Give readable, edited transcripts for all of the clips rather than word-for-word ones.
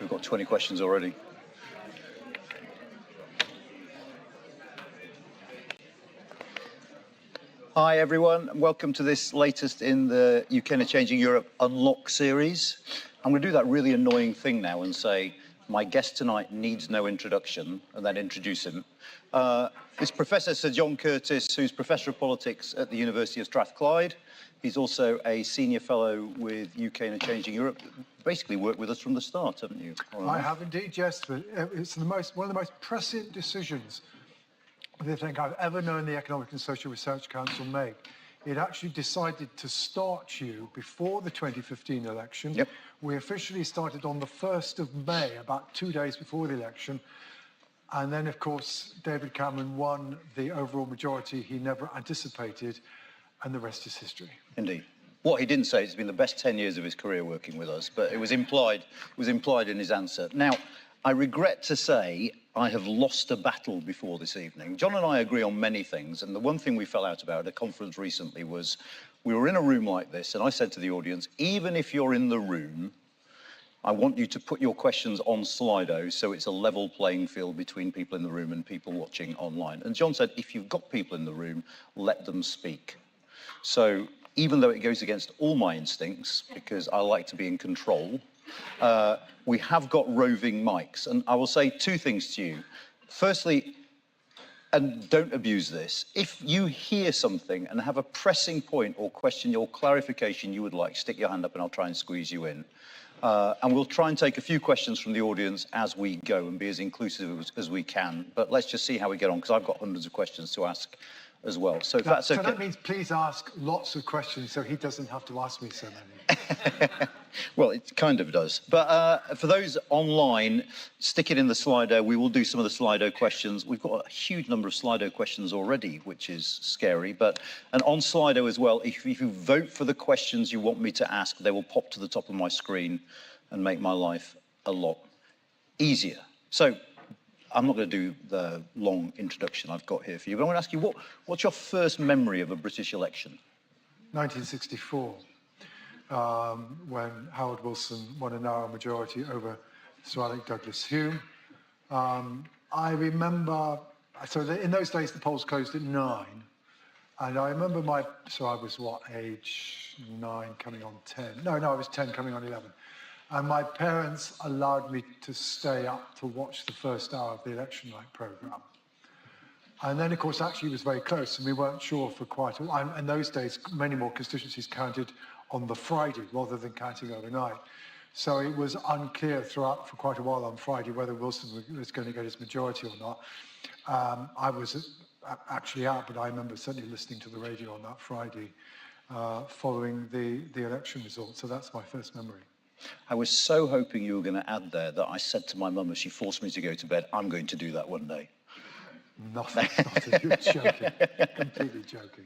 We've got 20 questions already. Hi, everyone. Welcome to this latest in the UK and Changing Europe Unlock series. I'm going to do that really annoying thing now and say, my guest tonight needs no introduction, and then introduce him. It's Professor Sir John Curtice, who's Professor of Politics at the University of Strathclyde. He's also a senior fellow with UK and Changing Europe. Basically worked with us from the start, haven't you? I have indeed, yes. But it's one of the most prescient decisions I think I've ever known the Economic and Social Research Council make. It actually decided to start you before the 2015 election. Yep. We officially started on the 1st of May, about 2 days before the election. And then, of course, David Cameron won the overall majority he never anticipated, and the rest is history. Indeed. What he didn't say is it's been the best 10 years of his career working with us, but it was implied in his answer. Now, I regret to say I have lost a battle before this evening. John and I agree on many things, and the one thing we fell out about at a conference recently was we were in a room like this, and I said to the audience, even if you're in the room, I want you to put your questions on Slido so it's a level playing field between people in the room and people watching online. And John said, if you've got people in the room, let them speak. So even though it goes against all my instincts, because I like to be in control, we have got roving mics. And I will say two things to you. Firstly, and don't abuse this, if you hear something and have a pressing point or question or clarification you would like, stick your hand up and I'll try and squeeze you in. And we'll try and take a few questions from the audience as we go and be as inclusive as we can. But let's just see how we get on, because I've got hundreds of questions to ask as well. So if that's okay. So that means please ask lots of questions so he doesn't have to ask me so many. Well, it kind of does. But for those online, stick it in the Slido. We will do some of the Slido questions. We've got a huge number of Slido questions already, which is scary. And on Slido as well, if you vote for the questions you want me to ask, they will pop to the top of my screen and make my life a lot easier. So I'm not going to do the long introduction I've got here for you, but I want to ask you, what's your first memory of a British election? 1964. When Howard Wilson won a narrow majority over Sir Alec Douglas-Home. I remember, in those days the polls closed at 9, and I remember so I was what, age 9 coming on 10? No, I was 10 coming on 11. And my parents allowed me to stay up to watch the first hour of the election night programme. And then, of course, actually it was very close, and we weren't sure for quite a while. In those days, many more constituencies counted on the Friday rather than counting overnight. So it was unclear throughout for quite a while on Friday whether Wilson was going to get his majority or not. I was actually out, but I remember certainly listening to the radio on that Friday following the election result. So that's my first memory. I was so hoping you were going to add there that I said to my mum as she forced me to go to bed, I'm going to do that one day. Nothing, you're joking, completely joking.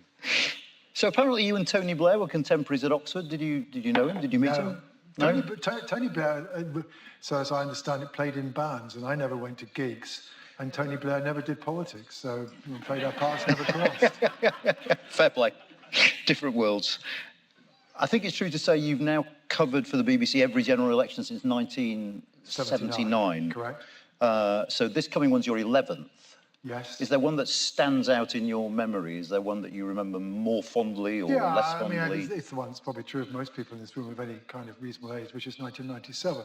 So apparently you and Tony Blair were contemporaries at Oxford. Did you know him? Did you meet him? No? Tony Blair, so as I understand it, played in bands, and I never went to gigs. And Tony Blair never did politics, so we played our parts, never crossed. Fair play. Different worlds. I think it's true to say you've now covered for the BBC every general election since 1979. Correct. So this coming one's your 11th. Yes. Is there one that stands out in your memory? Is there one that you remember more fondly or less fondly? Yeah, I mean, it's the one that's probably true of most people in this room of any kind of reasonable age, which is 1997.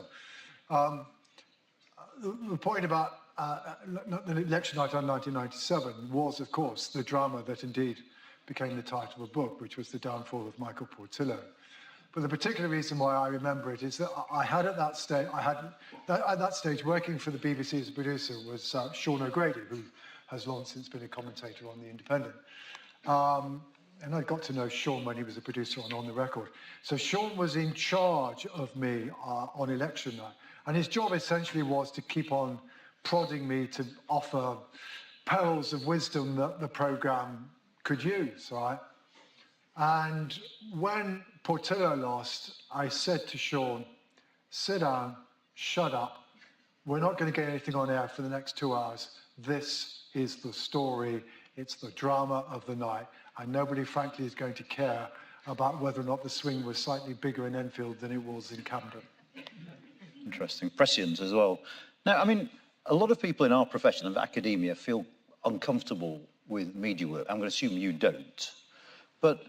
The point about the election night on 1997 was, of course, the drama that indeed became the title of the book, which was The Downfall of Michael Portillo. But the particular reason why I remember it is that I had at that stage, working for the BBC as a producer was Sean O'Grady, who has long since been a commentator on The Independent. And I got to know Sean when he was a producer on the Record. So Sean was in charge of me on election night. And his job essentially was to keep on prodding me to offer pearls of wisdom that the programme could use, right? And when Portillo lost, I said to Sean, sit down, shut up. We're not going to get anything on air for the next 2 hours. This is the story. It's the drama of the night. And nobody, frankly, is going to care about whether or not the swing was slightly bigger in Enfield than it was in Camden. Interesting. Prescient as well. Now, I mean, a lot of people in our profession of academia feel uncomfortable with media work. I'm going to assume you don't. But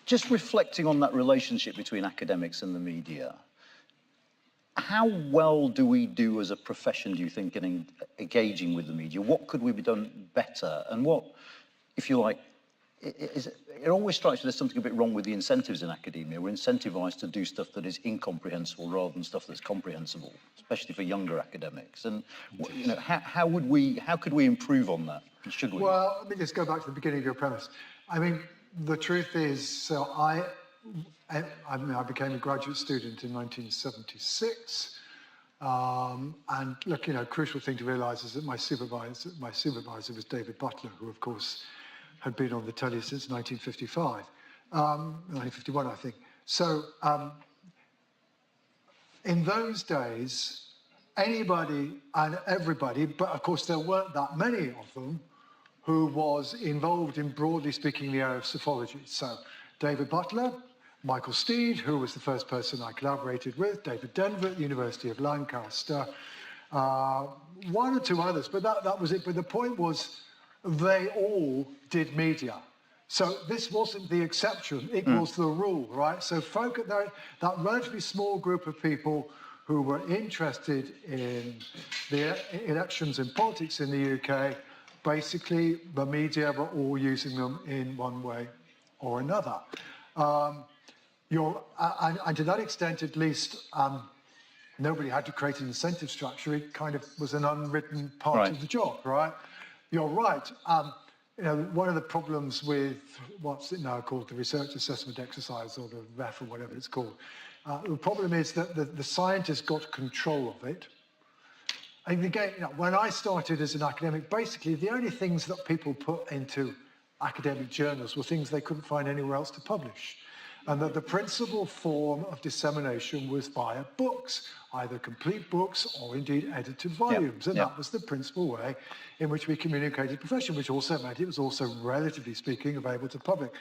just reflecting on that relationship between academics and the media, how well do we do as a profession, do you think, in engaging with the media? What could we be done better? And what, if you like, it always strikes me there's something a bit wrong with the incentives in academia. We're incentivized to do stuff that is incomprehensible rather than stuff that's comprehensible, especially for younger academics. And you know, how could we improve on that? Should we? Well, let me just go back to the beginning of your premise. I mean, the truth is, so I became a graduate student in 1976. And look, you know, crucial thing to realise is that my supervisor was David Butler, who of course had been on the telly since 1955, 1951, I think. So in those days, anybody and everybody, but of course there weren't that many of them, who was involved in, broadly speaking, the area of psephology. So David Butler, Michael Steed, who was the first person I collaborated with, David Denver at the University of Lancaster, one or two others, but that was it. But the point was, they all did media. So this wasn't the exception, it was the rule, right? So that relatively small group of people who were interested in the elections and politics in the UK, basically the media were all using them in one way or another. And to that extent, at least, nobody had to create an incentive structure. It kind of was an unwritten part of the job, right? You're right. You know, one of the problems with what's it now called, the research assessment exercise, or the REF, or whatever it's called, the problem is that the scientists got control of it. And again, you know, when I started as an academic, basically the only things that people put into academic journals were things they couldn't find anywhere else to publish. And that the principal form of dissemination was via books, either complete books or indeed edited volumes. And that was the principal way in which we communicated profession, which also meant it was also, relatively speaking, available to the public.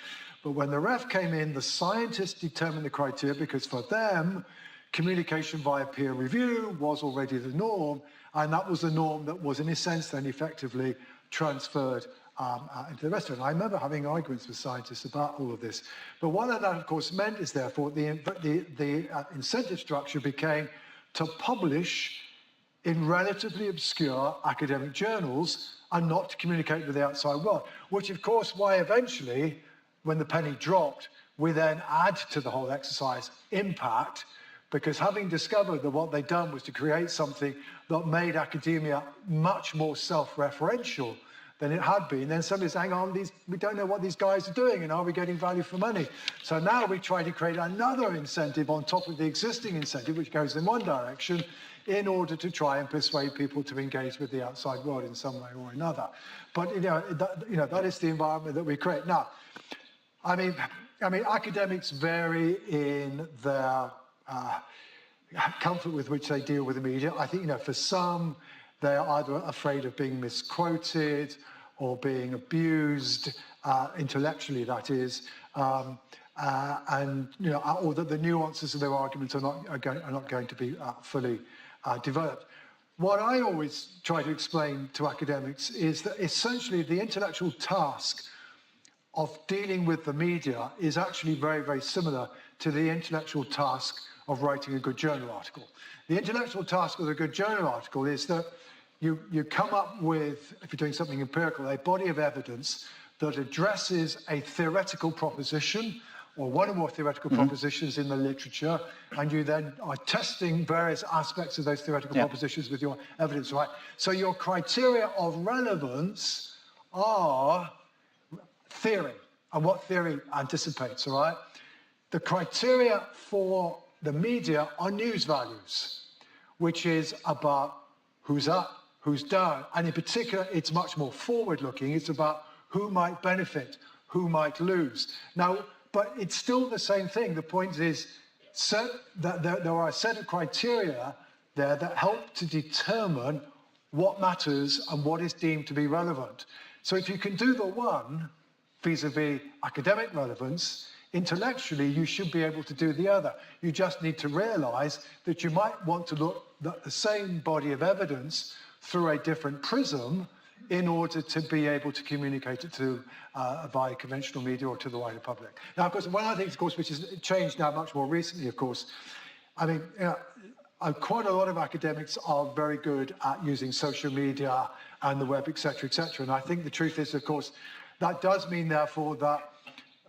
But when the REF came in, the scientists determined the criteria, because for them, communication via peer review was already the norm, and that was the norm that was, in a sense, then effectively transferred into the rest of it. And I remember having arguments with scientists about all of this. But what that, of course, meant is, therefore, the incentive structure became to publish in relatively obscure academic journals and not to communicate with the outside world, which, of course, why eventually, when the penny dropped, we then add to the whole exercise impact, because having discovered that what they'd done was to create something that made academia much more self-referential than it had been, then somebody's saying, hang on, we don't know what these guys are doing, and are we getting value for money? So now we try to create another incentive on top of the existing incentive, which goes in one direction, in order to try and persuade people to engage with the outside world in some way or another. But that is the environment that we create. Now, I mean, academics vary in their comfort with which they deal with the media. I think, for some, they're either afraid of being misquoted or being abused, intellectually, that is, or that the nuances of their arguments are not going to be fully developed. What I always try to explain to academics is that essentially the intellectual task of dealing with the media is actually very, very similar to the intellectual task of writing a good journal article. The intellectual task of a good journal article is that you come up with, if you're doing something empirical, a body of evidence that addresses a theoretical proposition or one or more theoretical propositions in the literature, and you then are testing various aspects of those theoretical propositions with your evidence, right? So your criteria of relevance are theory, and what theory anticipates, all right? The criteria for the media are news values, which is about who's up, who's down, and in particular, it's much more forward-looking. It's about who might benefit, who might lose. Now, but it's still the same thing. The point is that there are a set of criteria there that help to determine what matters and what is deemed to be relevant. So if you can do the one, vis-a-vis academic relevance, intellectually, you should be able to do the other. You just need to realize that you might want to look at the same body of evidence through a different prism in order to be able to communicate it to via conventional media or to the wider public. Now, of course, one of the things, of course, which has changed now much more recently, of course, I mean, quite a lot of academics are very good at using social media and the web, et cetera, and I think the truth is, of course, that does mean, therefore, that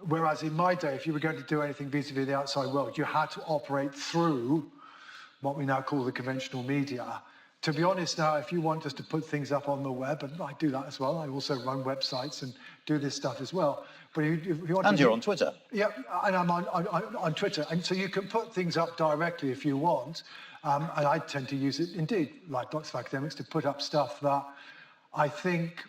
whereas in my day, if you were going to do anything vis-a-vis the outside world, you had to operate through what we now call the conventional media. To be honest now, if you want us to put things up on the web, and I do that as well, I also run websites and do this stuff as well. But if you want And to, you're on Twitter. Yeah, and I'm on Twitter. And so you can put things up directly if you want. And I tend to use it, indeed, like lots of academics, to put up stuff that I think,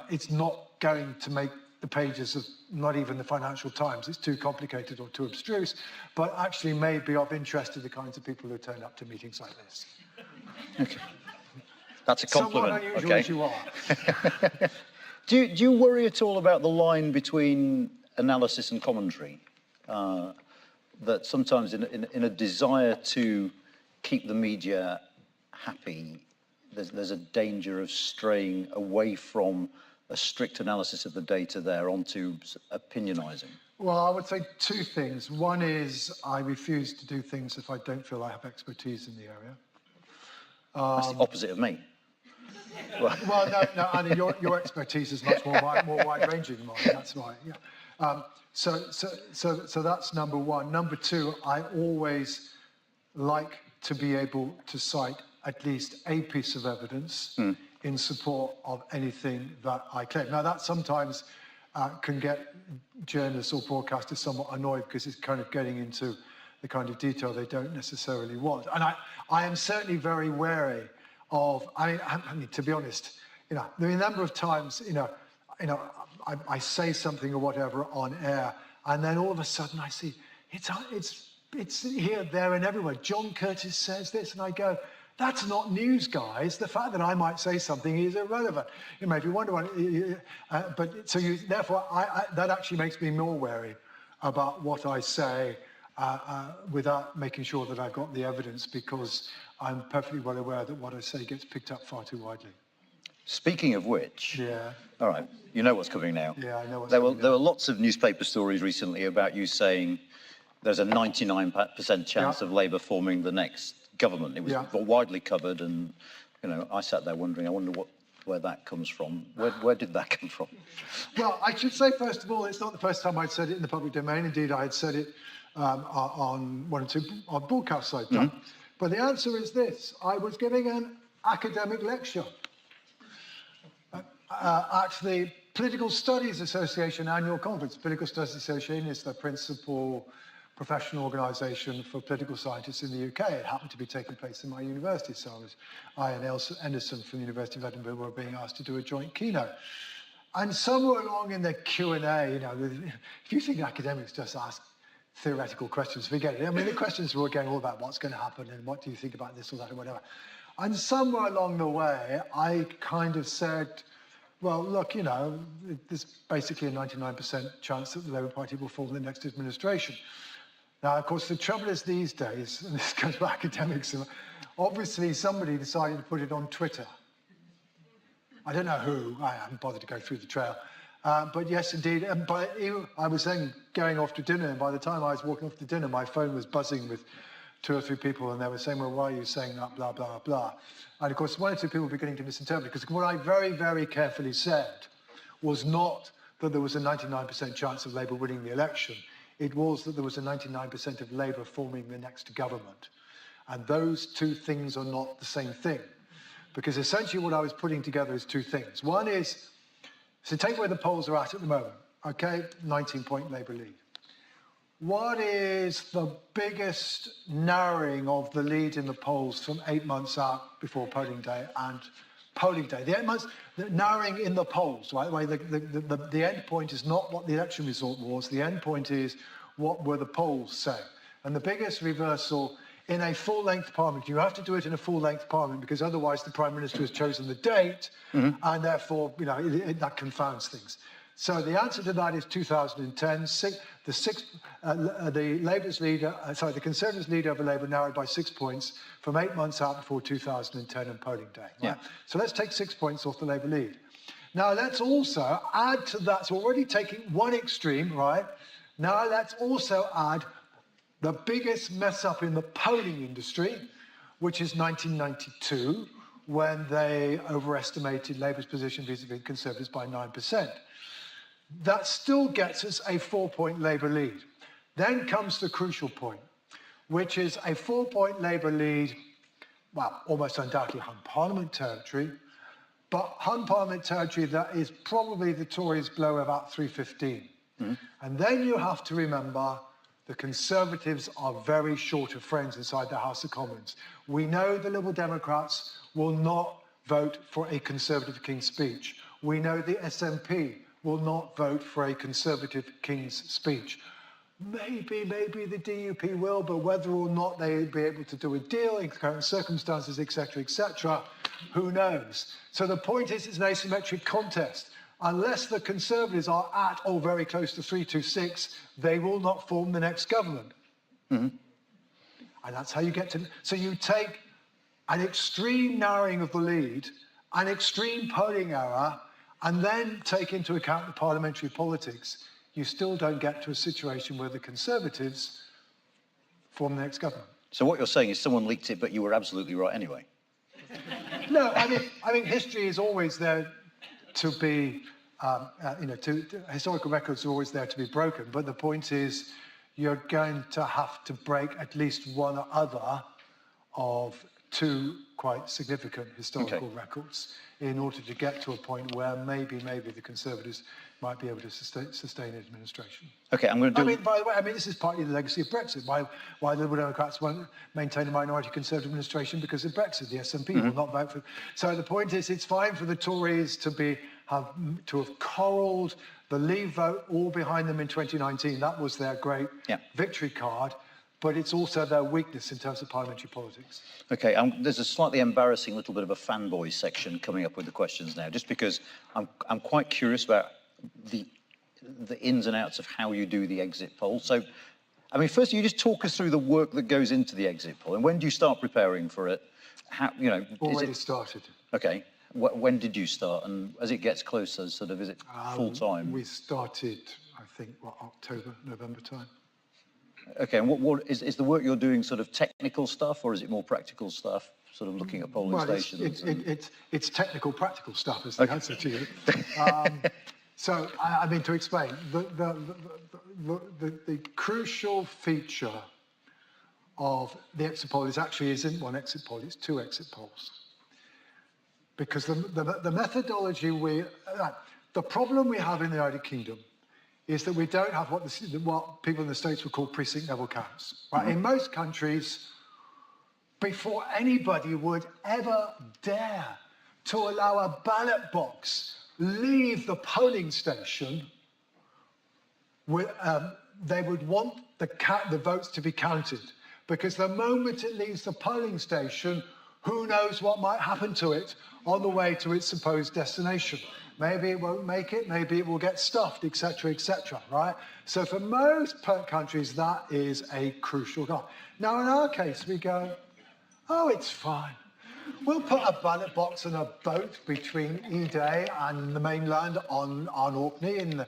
it's not going to make the pages of not even the Financial Times. It's too complicated or too abstruse, but actually may be of interest to the kinds of people who turn up to meetings like this. Okay. That's a compliment. Somewhat unusual okay. as you are. Do you worry at all about the line between analysis and commentary? That sometimes in a desire to keep the media happy, there's a danger of straying away from a strict analysis of the data there onto opinionizing? Well, I would say two things. One is I refuse to do things if I don't feel I have expertise in the area. That's the opposite of me. Well, no, Andy, your expertise is much more wide-ranging than mine. That's right. Yeah. So that's number one. Number two, I always like to be able to cite at least a piece of evidence in support of anything that I claim. Now, that sometimes can get journalists or broadcasters somewhat annoyed because it's kind of getting into the kind of detail they don't necessarily want. And I am certainly very wary of, I mean, to be honest, there are a number of times, I say something or whatever on air, and then all of a sudden I see it's here, there, and everywhere. John Curtice says this, and I go, that's not news, guys. The fact that I might say something is irrelevant. If you wonder therefore, that actually makes me more wary about what I say without making sure that I've got the evidence, because I'm perfectly well aware that what I say gets picked up far too widely. Speaking of which, yeah. All right, you know what's coming now. Yeah, I know what's there coming were lots of newspaper stories recently about you saying there's a 99% chance of Labour forming the next government. It was widely covered, and I sat there wondering, I wonder where that comes from. Where did that come from? Well, I should say, first of all, it's not the first time I'd said it in the public domain. Indeed, I had said it on one or two broadcasts I'd done. But the answer is this. I was giving an academic lecture at the Political Studies Association annual conference. Political Studies Association is the principal professional organisation for political scientists in the UK. It happened to be taking place in my university, so I and Elsa Anderson from the University of Edinburgh were being asked to do a joint keynote. And somewhere along in the Q&A, if you think academics just ask theoretical questions, forget it. I mean, the questions were again all about what's going to happen and what do you think about this or that or whatever. And somewhere along the way, I kind of said, well, look, there's basically a 99% chance that the Labour Party will form the next administration. Now, of course, the trouble is these days, and this goes to academics, obviously somebody decided to put it on Twitter. I don't know who, I haven't bothered to go through the trail. But yes, indeed, I was then going off to dinner, and by the time I was walking off to dinner, my phone was buzzing with 2 or 3 people, and they were saying, well, why are you saying that, blah, blah, blah. And of course, 1 or 2 people were beginning to misinterpret, because what I very, very carefully said was not that there was a 99% chance of Labour winning the election. It was that there was a 99% of Labour forming the next government. And those 2 things are not the same thing. Because essentially what I was putting together is 2 things. One is, so take where the polls are at the moment, okay? 19-point Labour lead. What is the biggest narrowing of the lead in the polls from 8 months out before polling day and polling day? The 8 months, the narrowing in the polls, right? The end point is not what the election result was. The end point is what were the polls saying. And the biggest reversal in a full-length parliament, you have to do it in a full-length parliament because otherwise the Prime Minister has chosen the date and therefore, that confounds things. So the answer to that is 2010. The Conservatives' lead over Labour narrowed by 6 points from 8 months out before 2010 and polling day. Right? Yeah. So let's take 6 points off the Labour lead. Now let's also add to that. So we're already taking one extreme, right? Now let's also add the biggest mess up in the polling industry, which is 1992, when they overestimated Labour's position vis-à-vis Conservatives by 9%. That still gets us a 4-point Labour lead. Then comes the crucial point, which is a 4-point Labour lead, well, almost undoubtedly hung Parliament territory, but hung Parliament territory that is probably the Tories below about 315. And then you have to remember the Conservatives are very short of friends inside the House of Commons. We know the Liberal Democrats will not vote for a Conservative King's Speech. We know the SNP will not vote for a Conservative King's Speech. Maybe the DUP will, but whether or not they'll be able to do a deal in current circumstances, etc., who knows? So the point is, it's an asymmetric contest. Unless the Conservatives are at or very close to 326, they will not form the next government. And that's how you get to... So you take an extreme narrowing of the lead, an extreme polling error, and then take into account the parliamentary politics, you still don't get to a situation where the Conservatives form the next government. So what you're saying is someone leaked it, but you were absolutely right anyway. No, I mean, history is always there to be, historical records are always there to be broken. But the point is, you're going to have to break at least one or other of two quite significant historical records in order to get to a point where maybe the Conservatives might be able to sustain administration. Okay, I'm going to do... By the way, this is partly the legacy of Brexit. Why the Liberal Democrats won't maintain a minority Conservative administration because of Brexit. The SNP will not vote for... So the point is, it's fine for the Tories to have corralled the Leave vote all behind them in 2019. That was their great victory card. But it's also their weakness in terms of parliamentary politics. Okay, there's a slightly embarrassing little bit of a fanboy section coming up with the questions now, just because I'm quite curious about the ins and outs of how you do the exit poll. So, first, you just talk us through the work that goes into the exit poll, and when do you start preparing for it? Already started. Okay. When did you start, and as it gets closer, is it full time? We started, I think, October, November time. Okay, and what is the work you're doing sort of technical stuff, or is it more practical stuff, sort of looking at polling stations? It's technical, practical stuff is the answer to you. So, to explain, the crucial feature of the exit poll isn't one exit poll, it's two exit polls. Because the methodology the problem we have in the United Kingdom is that we don't have what people in the States would call precinct level counts. Right? In most countries, before anybody would ever dare to allow a ballot box leave the polling station, they would want the votes to be counted. Because the moment it leaves the polling station, who knows what might happen to it on the way to its supposed destination. Maybe it won't make it, maybe it will get stuffed, etc., right? So for most countries, that is a crucial goal. Now, in our case, we go, oh, it's fine. We'll put a ballot box and a boat between E-Day and the mainland on Orkney in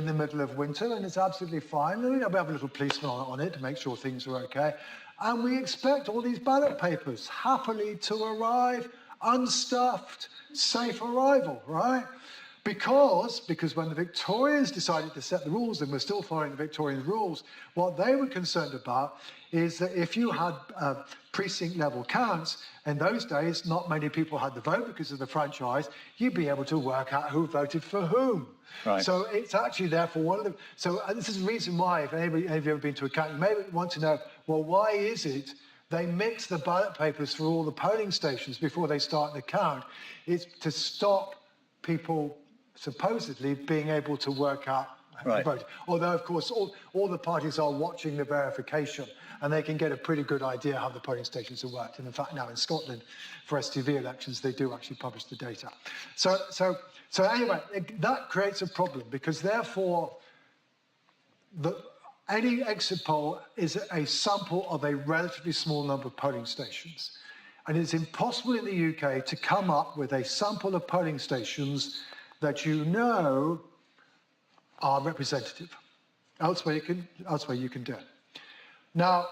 the middle of winter, and it's absolutely fine. We have a little policeman on it to make sure things are okay. And we expect all these ballot papers happily to arrive unstuffed, safe arrival, right? Because when the Victorians decided to set the rules, and we're still following the Victorian rules, what they were concerned about is that if you had precinct level counts, in those days, not many people had the vote because of the franchise, you'd be able to work out who voted for whom. Right. So it's actually therefore one of the, so this is the reason why, if any of you have ever been to a count, you may want to know, well, why is it they mix the ballot papers for all the polling stations before they start the count? It's to stop people supposedly being able to work out Right. voted. Although, of course, all the parties are watching the verification, and they can get a pretty good idea how the polling stations have worked. And in fact, now in Scotland, for STV elections, they do actually publish the data. So anyway, that creates a problem, because therefore, any exit poll is a sample of a relatively small number of polling stations. And it's impossible in the UK to come up with a sample of polling stations that you know are representative. Elsewhere you can do it. Now,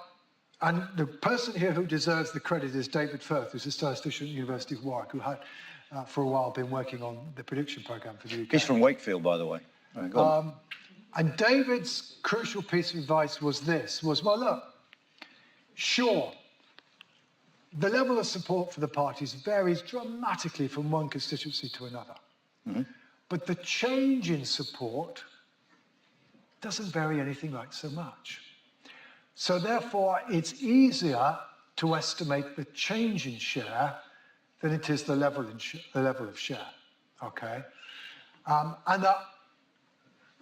and the person here who deserves the credit is David Firth, who's a statistician at the University of Warwick, who had, for a while, been working on the prediction programme for the UK. He's from Wakefield, by the way. Right, go on. And David's crucial piece of advice was well, look, sure, the level of support for the parties varies dramatically from one constituency to another. Mm-hmm. But the change in support doesn't vary anything like so much. So therefore, it's easier to estimate the change in share than it is the level of share, okay? And that,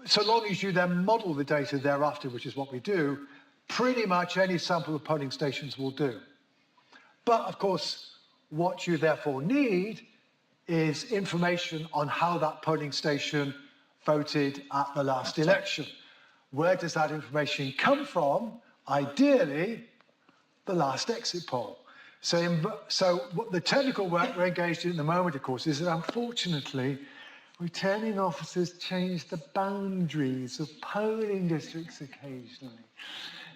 so long as you then model the data thereafter, which is what we do, pretty much any sample of polling stations will do. But of course, what you therefore need is information on how that polling station voted at the last election. Where does that information come from? Ideally, the last exit poll. So what the technical work we're engaged in at the moment, of course, is that unfortunately, returning officers change the boundaries of polling districts occasionally.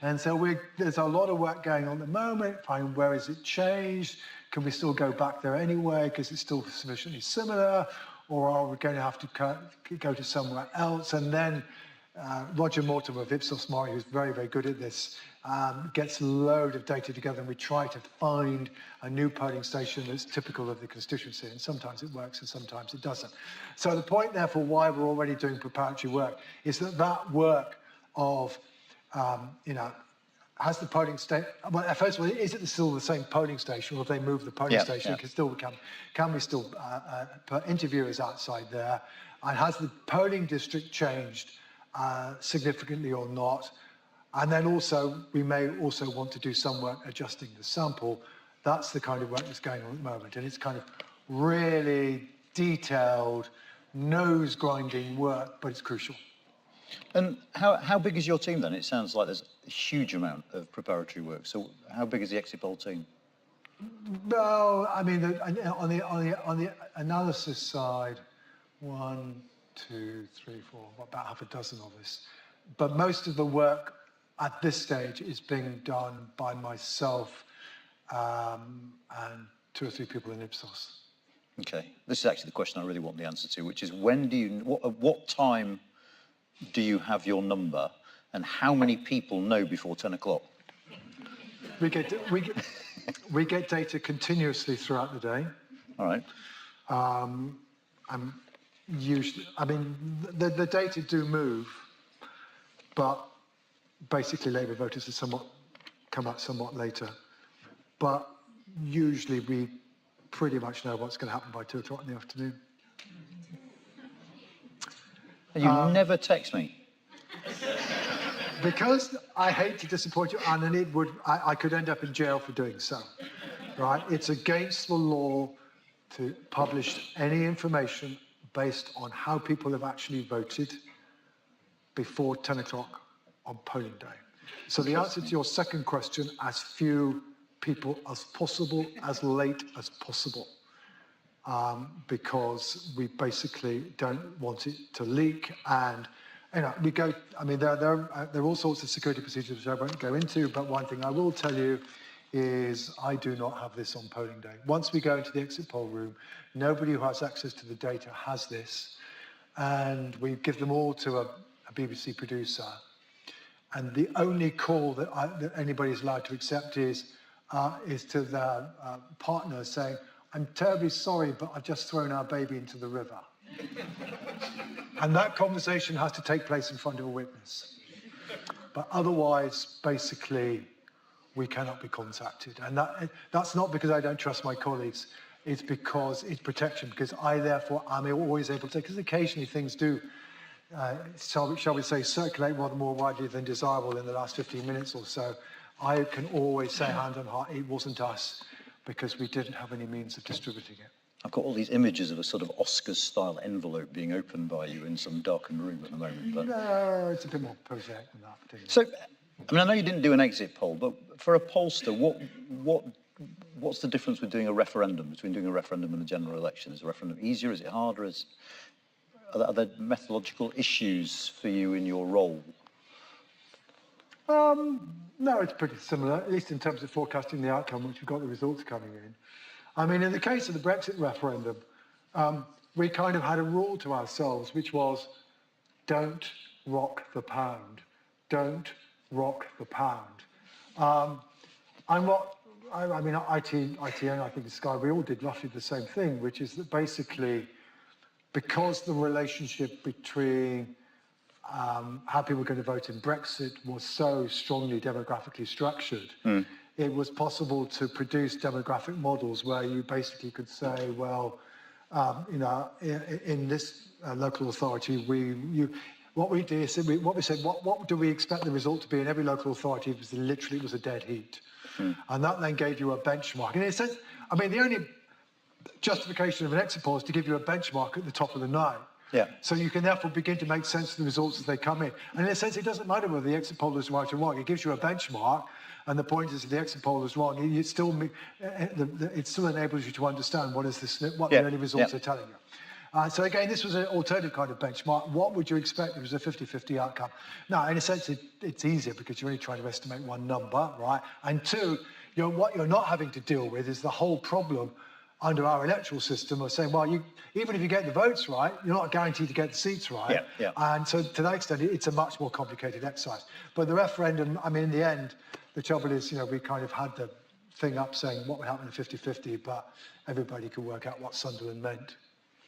And so there's a lot of work going on at the moment, find where is it changed, can we still go back there anyway because it's still sufficiently similar, or are we going to have to go to somewhere else? And then Roger Mortimer of Ipsos Mori, who's very, very good at this, gets a load of data together, and we try to find a new polling station that's typical of the constituency, and sometimes it works and sometimes it doesn't. So the point, therefore, why we're already doing preparatory work is that work of, has the polling station, well, first of all, is it still the same polling station, or if they move the polling station, can we still put interviewers outside there? And has the polling district changed significantly or not? And then also, we may also want to do some work adjusting the sample. That's the kind of work that's going on at the moment. And it's kind of really detailed, nose-grinding work, but it's crucial. And how big is your team then? It sounds like there's a huge amount of preparatory work. So how big is the exit poll team? Well, I mean, on the analysis side, 1, 2, 3, 4, about half a dozen of us. But most of the work at this stage is being done by myself and 2 or 3 people in Ipsos. Okay, this is actually the question I really want the answer to, which is at what time do you have your number, and how many people know before 10 o'clock? We get data continuously throughout the day. All right. And usually, I mean, the data do move, but basically Labour voters come out somewhat later. But usually we pretty much know what's going to happen by 2 o'clock in the afternoon. And you never text me? Because I hate to disappoint you, and I could end up in jail for doing so, right? It's against the law to publish any information based on how people have actually voted before 10 o'clock on polling day. So the answer to your second question, as few people as possible, as late as possible, because we basically don't want it to leak. And we go, I mean, there are all sorts of security procedures which I won't go into, but one thing I will tell you is I do not have this on polling day. Once we go into the exit poll room, nobody who has access to the data has this, and we give them all to a BBC producer. And the only call that anybody is allowed to accept is to their partner saying, "I'm terribly sorry, but I've just thrown our baby into the river." And that conversation has to take place in front of a witness. But otherwise, basically, we cannot be contacted. And that's not because I don't trust my colleagues. It's because it's protection, because I, therefore, am always able to, because occasionally things do shall we say, circulate rather more widely than desirable in the last 15 minutes or so, I can always say hand on heart, it wasn't us, because we didn't have any means of distributing it. I've got all these images of a sort of Oscars-style envelope being opened by you in some darkened room at the moment. But... No, it's a bit more prosaic than that. So, I mean, I know you didn't do an exit poll, but for a pollster, what's the difference with doing a referendum, between doing a referendum and a general election? Is a referendum easier? Is it harder? Are there methodological issues for you in your role? No, it's pretty similar, at least in terms of forecasting the outcome once you've got the results coming in. I mean, in the case of the Brexit referendum, we kind of had a rule to ourselves, which was, don't rock the pound. Don't rock the pound. I mean, ITN, I think Sky, we all did roughly the same thing, which is that basically, because the relationship between how people were going to vote in Brexit was so strongly demographically structured, it was possible to produce demographic models where you basically could say, well, you know, in this local authority, what we said, what do we expect the result to be in every local authority? It was literally, it was a dead heat. And that then gave you a benchmark. And in a sense, I mean, the only justification of an exit poll is to give you a benchmark at the top of the night. Yeah. So you can therefore begin to make sense of the results as they come in. And in a sense, it doesn't matter whether the exit poll is right or wrong. It gives you a benchmark, and the point is, if the exit poll is wrong, it still enables you to understand what the early results are telling you. So again, this was an alternative kind of benchmark. What would you expect if it was a 50-50 outcome? Now, in a sense, it's easier because you're only trying to estimate one number, right? And two, what you're not having to deal with is the whole problem under our electoral system of saying, well, even if you get the votes right, you're not guaranteed to get the seats right. Yeah. And so to that extent, it's a much more complicated exercise. But the referendum, I mean, in the end, the trouble is, we kind of had the thing up saying what would happen in 50-50, but everybody could work out what Sunderland meant.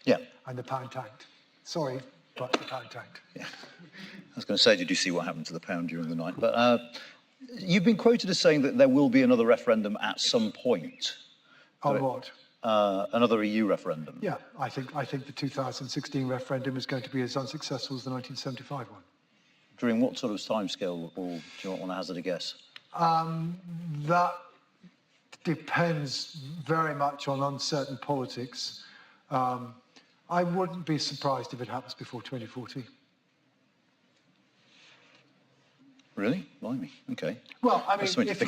Yeah. And the pound tanked. Sorry, but the pound tanked. Yeah. I was going to say, did you see what happened to the pound during the night? But you've been quoted as saying that there will be another referendum at some point. On what? Another EU referendum. Yeah, I think the 2016 referendum is going to be as unsuccessful as the 1975 one. During what sort of timescale, or do you want to hazard a guess? That depends very much on uncertain politics. I wouldn't be surprised if it happens before 2040. Really? Blimey. Okay. Well, I mean, if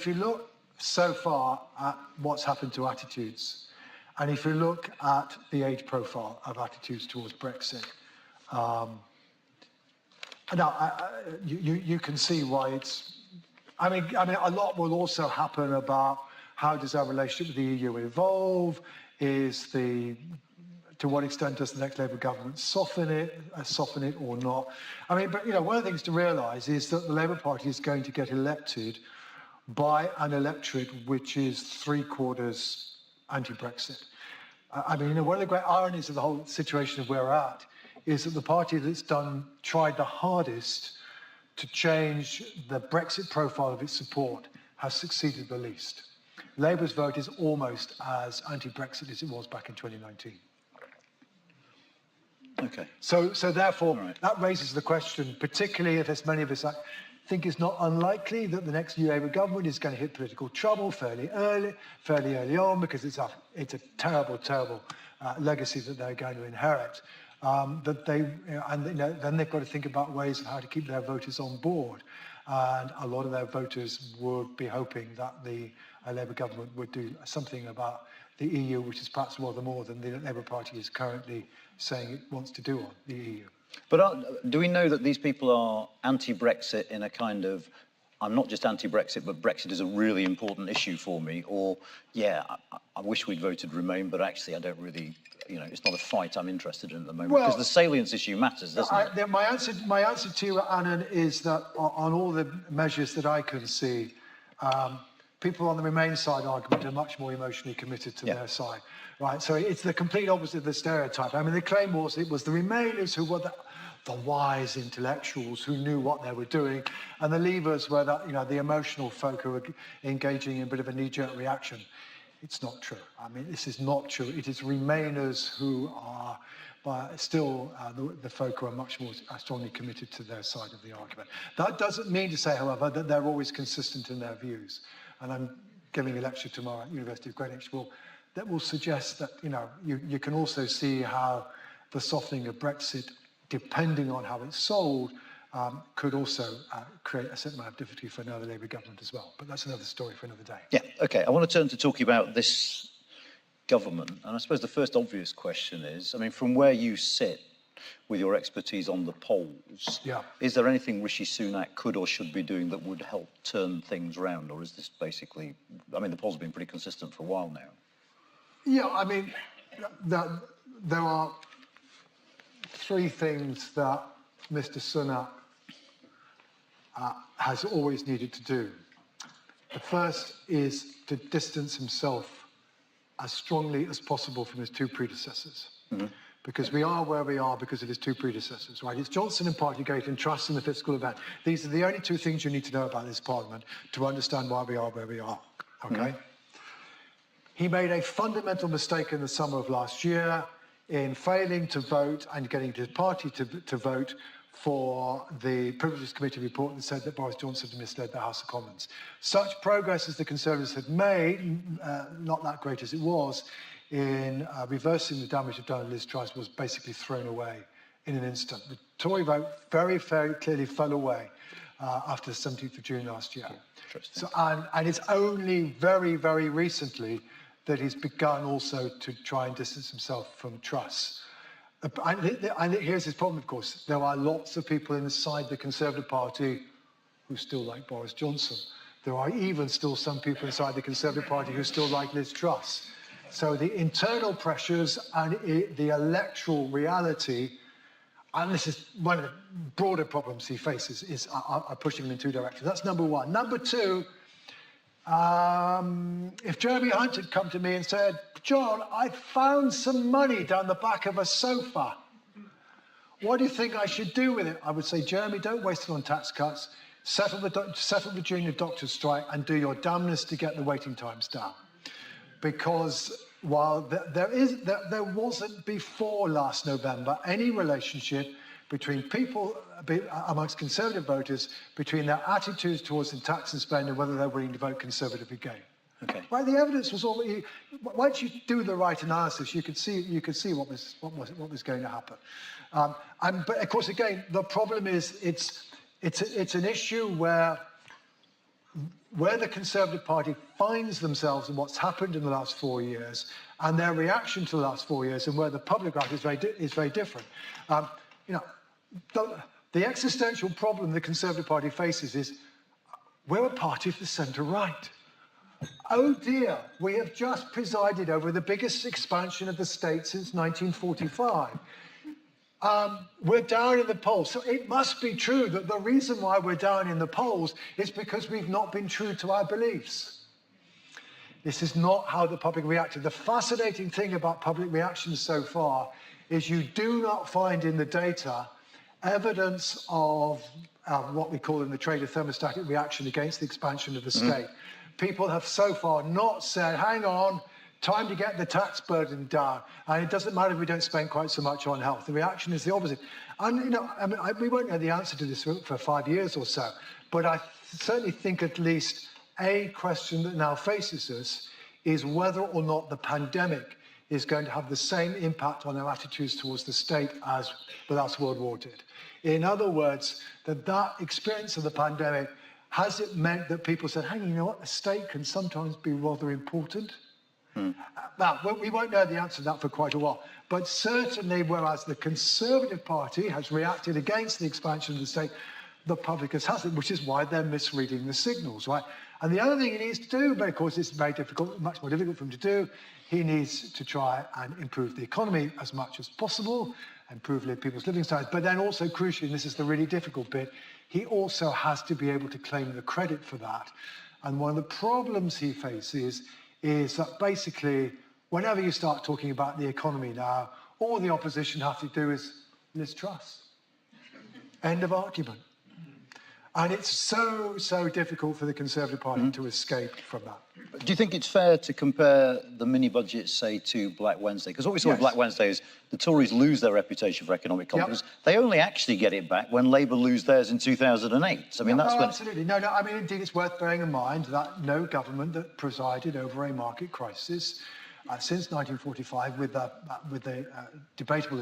you look so far at what's happened to attitudes, and if you look at the age profile of attitudes towards Brexit, now you can see why it's. I mean, a lot will also happen about how does our relationship with the EU evolve? To what extent does the next Labour government soften it or not? I mean, but one of the things to realise is that the Labour Party is going to get elected by an electorate which is 3/4 anti-Brexit. I mean, one of the great ironies of the whole situation of where we're at is that the party that's tried the hardest to change the Brexit profile of its support has succeeded the least. Labour's vote is almost as anti-Brexit as it was back in 2019. Okay. So therefore, that raises the question, particularly if, as many of us think it's not unlikely that the next Labour government is going to hit political trouble fairly early on, because it's a terrible legacy that they're going to inherit. Then they've got to think about ways of how to keep their voters on board. And a lot of their voters would be hoping that the Labour government would do something about the EU, which is perhaps rather more than the Labour Party is currently saying it wants to do on the EU. But do we know that these people are anti-Brexit in a kind of, I'm not just anti-Brexit, but Brexit is a really important issue for me, or, yeah, I wish we'd voted Remain, but actually I don't really, it's not a fight I'm interested in at the moment, because the salience issue matters, doesn't it? My answer to you, Annan, is that on all the measures that I can see, people on the Remain side argument are much more emotionally committed to their side, right? So it's the complete opposite of the stereotype. I mean, the claim was it was the Remainers who were the wise intellectuals who knew what they were doing, and the Leavers were the emotional folk who were engaging in a bit of a knee-jerk reaction. It's not true. I mean, this is not true. It is Remainers who are but still the folk who are much more strongly committed to their side of the argument. That doesn't mean to say, however, that they're always consistent in their views. And I'm giving a lecture tomorrow at University of Greenwich that will suggest that, you can also see how the softening of Brexit, depending on how it's sold, could also create a certain amount of difficulty for another Labour government as well. But that's another story for another day. Yeah, OK. I want to turn to talking about this government. And I suppose the first obvious question is, I mean, from where you sit with your expertise on the polls, is there anything Rishi Sunak could or should be doing that would help turn things round? Or is this basically, I mean, the polls have been pretty consistent for a while now. Yeah, I mean, there are three things that Mr. Sunak has always needed to do. The first is to distance himself as strongly as possible from his two predecessors. Because we are where we are because of his two predecessors, right? It's Johnson and Partygate and trust in the fiscal event. These are the only two things you need to know about this parliament to understand why we are where we are, okay? He made a fundamental mistake in the summer of last year in failing to vote and getting his party to vote for the Privileges Committee report that said that Boris Johnson had misled the House of Commons. Such progress as the Conservatives had made, not that great as it was, in reversing the damage done to Liz Truss was basically thrown away in an instant. The Tory vote very, very clearly fell away after the 17th of June last year. So, and it's only very, very recently that he's begun also to try and distance himself from Truss. And here's his problem, of course. There are lots of people inside the Conservative Party who still like Boris Johnson. There are even still some people inside the Conservative Party who still like Liz Truss. So the internal pressures and the electoral reality, and this is one of the broader problems he faces, are pushing him in two directions. That's number one. Number two, if Jeremy Hunt had come to me and said, John, I found some money down the back of a sofa. What do you think I should do with it? I would say, Jeremy, don't waste it on tax cuts. Settle the junior doctors' strike and do your damnedest to get the waiting times down. Because while there wasn't before last November any relationship between people, amongst Conservative voters, between their attitudes towards the tax and spend and whether they're willing to vote Conservative again. Okay. Right, the evidence was already. Once you do the right analysis, you could see what was going to happen. But of course, again, the problem is it's an issue where the Conservative Party finds themselves in what's happened in the last 4 years and their reaction to the last 4 years, and where the public reaction is very different. The existential problem the Conservative Party faces is we're a party of the centre-right. Oh dear, we have just presided over the biggest expansion of the state since 1945. We're down in the polls. So it must be true that the reason why we're down in the polls is because we've not been true to our beliefs. This is not how the public reacted. The fascinating thing about public reactions so far is you do not find in the data evidence of what we call in the trade a thermostatic reaction against the expansion of the state. People have so far not said, hang on, time to get the tax burden down. And it doesn't matter if we don't spend quite so much on health. The reaction is the opposite. And, we won't know the answer to this for 5 years or so. But I certainly think at least a question that now faces us is whether or not the pandemic is going to have the same impact on our attitudes towards the state as the last World War did. In other words, that experience of the pandemic, has it meant that people said, hey, you know what, the state can sometimes be rather important? Now, we won't know the answer to that for quite a while. But certainly, whereas the Conservative Party has reacted against the expansion of the state, the public hasn't, which is why they're misreading the signals, right? And the other thing he needs to do, but of course it's very difficult, much more difficult for him to do, he needs to try and improve the economy as much as possible, improve people's living standards, but then also crucially, and this is the really difficult bit, he also has to be able to claim the credit for that. And one of the problems he faces is that basically, whenever you start talking about the economy now, all the opposition have to do is Liz Truss. End of argument. And it's so difficult for the Conservative Party to escape from that. Do you think it's fair to compare the mini budget, say, to Black Wednesday? Because what we saw with Black Wednesday is the Tories lose their reputation for economic confidence. They only actually get it back when Labour lose theirs in 2008. So, I mean, that's when... Absolutely. No, I mean, indeed, it's worth bearing in mind that no government that presided over a market crisis since 1945, with the debatable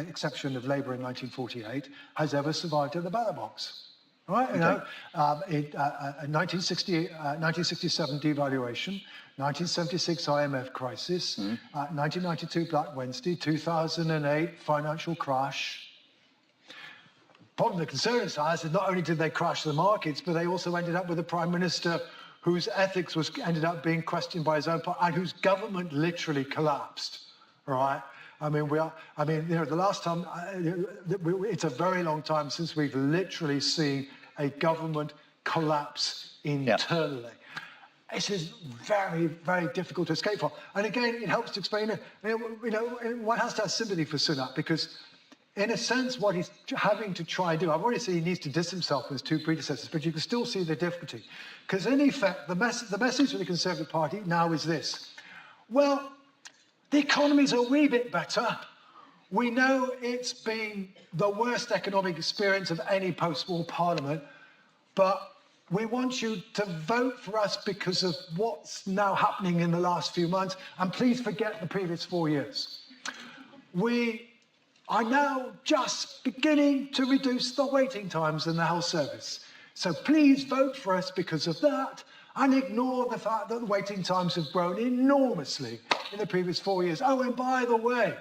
exception of Labour in 1948, has ever survived at the ballot box. Right? You know, 1967 devaluation, 1976 IMF crisis, 1992 Black Wednesday, 2008 financial crash. Problem the Conservatives has is not only did they crash the markets, but they also ended up with a Prime Minister whose ethics ended up being questioned by his own party, and whose government literally collapsed. Right? I mean, you know, the last time, it's a very long time since we've literally seen a government collapse internally. This is very, very difficult to escape from. And again, it helps to explain it. You know, one has to have sympathy for Sunak, because in a sense, what he's having to try and do, I've already said he needs to distance himself from his two predecessors, but you can still see the difficulty. Because in effect, the message for the Conservative Party now is this: well, the economy's a wee bit better. We know it's been the worst economic experience of any post-war parliament, but we want you to vote for us because of what's now happening in the last few months, and please forget the previous 4 years. We are now just beginning to reduce the waiting times in the health service. So please vote for us because of that, and ignore the fact that the waiting times have grown enormously in the previous 4 years. Oh, and by the way,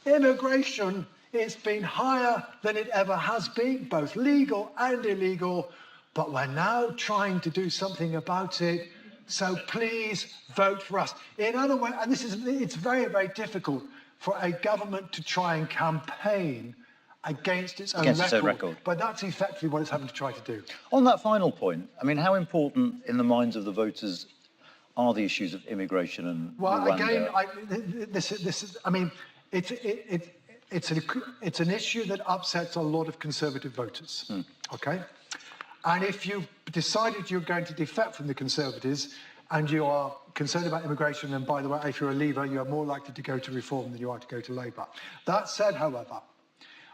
immigration has been higher than it ever has been, both legal and illegal, but we're now trying to do something about it, so please vote for us. In other words, and it's very, very difficult for a government to try and campaign against its own record, but that's effectively what it's having to try to do. On that final point, I mean, how important in the minds of the voters are the issues of immigration and Well, again, it's an issue that upsets a lot of Conservative voters, okay? And if you've decided you're going to defect from the Conservatives and you are concerned about immigration, and by the way, if you're a Leaver, you are more likely to go to Reform than you are to go to Labour. That said, however,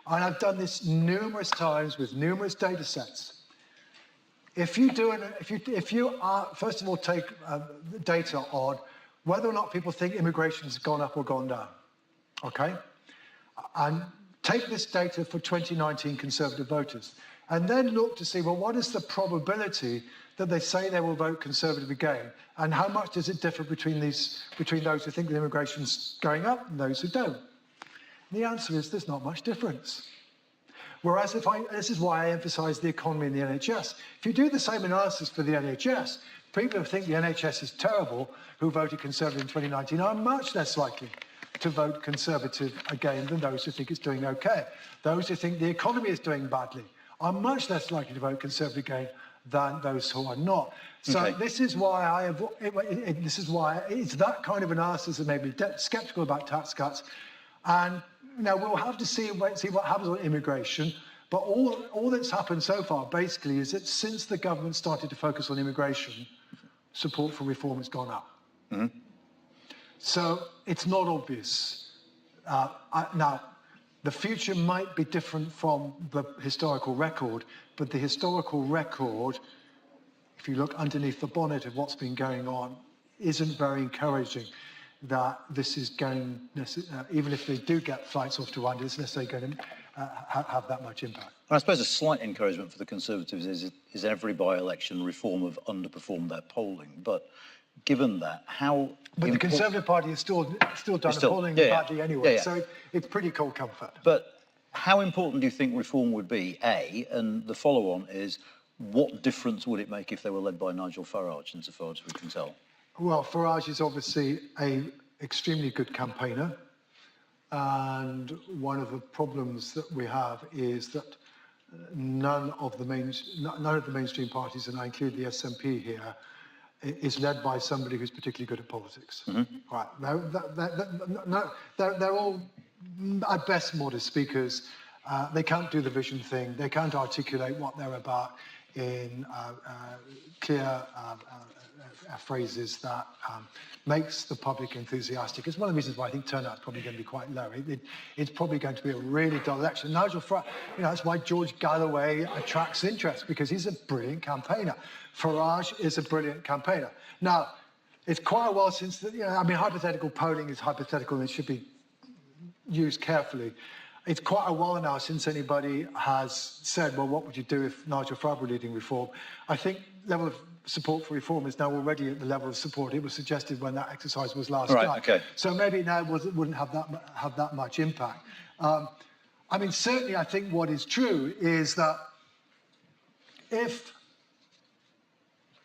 and I've done this numerous times with numerous data sets, if you are, first of all, take data on whether or not people think immigration has gone up or gone down, okay? And take this data for 2019 Conservative voters, and then look to see, well, what is the probability that they say they will vote Conservative again, and how much does it differ between those who think that immigration's going up and those who don't? And the answer is there's not much difference. Whereas this is why I emphasise the economy and the NHS. If you do the same analysis for the NHS, people who think the NHS is terrible, who voted Conservative in 2019, are much less likely to vote Conservative again than those who think it's doing okay. Those who think the economy is doing badly are much less likely to vote Conservative again than those who are not. So this is why it's that kind of analysis that made me sceptical about tax cuts. And now we'll have to see what happens on immigration. But all that's happened so far basically is that since the government started to focus on immigration, support for reform has gone up. So it's not obvious. Now, the future might be different from the historical record, but the historical record, if you look underneath the bonnet of what's been going on, isn't very encouraging that this is going, even if they do get flights off to Rwanda, it's necessarily going to have that much impact. And I suppose a slight encouragement for the Conservatives is every by-election reform have underperformed their polling. But given that, how... But the Conservative Party has still done polling badly anyway, so it's pretty cold comfort. But how important do you think reform would be, A, and the follow-on is, what difference would it make if they were led by Nigel Farage, insofar as we can tell? Well, Farage is obviously an extremely good campaigner, and one of the problems that we have is that none of the mainstream parties, and I include the SNP here, is led by somebody who's particularly good at politics. Right? They're all, at best, modest speakers, They can't do the vision thing. They can't articulate what they're about in clear phrases that makes the public enthusiastic. It's one of the reasons why I think turnout's probably going to be quite low. It's probably going to be a really dull election. Nigel Farage, that's why George Galloway attracts interest, because he's a brilliant campaigner. Farage is a brilliant campaigner. Now, it's quite a while since, hypothetical polling is hypothetical and it should be used carefully. It's quite a while now since anybody has said, well, what would you do if Nigel Farage were leading Reform? I think level of support for Reform is now already at the level of support it was suggested when that exercise was last done. Okay. So maybe now it wouldn't have that much impact. Certainly I think what is true is that if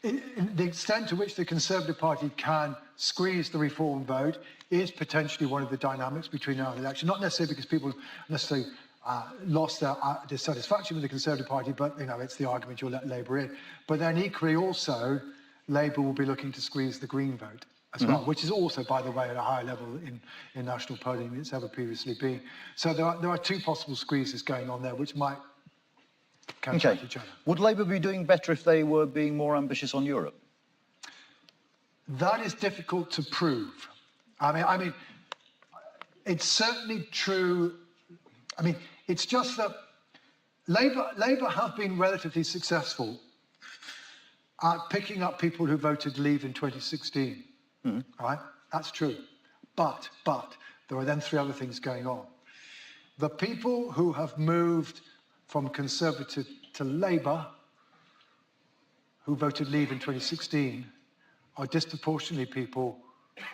the extent to which the Conservative Party can squeeze the Reform vote is potentially one of the dynamics between now and the election. Not necessarily because people necessarily lost their dissatisfaction with the Conservative Party, but it's the argument you'll let Labour in. But then equally also, Labour will be looking to squeeze the Green vote as well, which is also, by the way, at a higher level in national polling than it's ever previously been. So there are two possible squeezes going on there, which might counteract each other. Would Labour be doing better if they were being more ambitious on Europe? That is difficult to prove. It's certainly true. It's just that Labour have been relatively successful at picking up people who voted Leave in 2016. Right? That's true. But there are then three other things going on. The people who have moved from Conservative to Labour, who voted Leave in 2016, are disproportionately people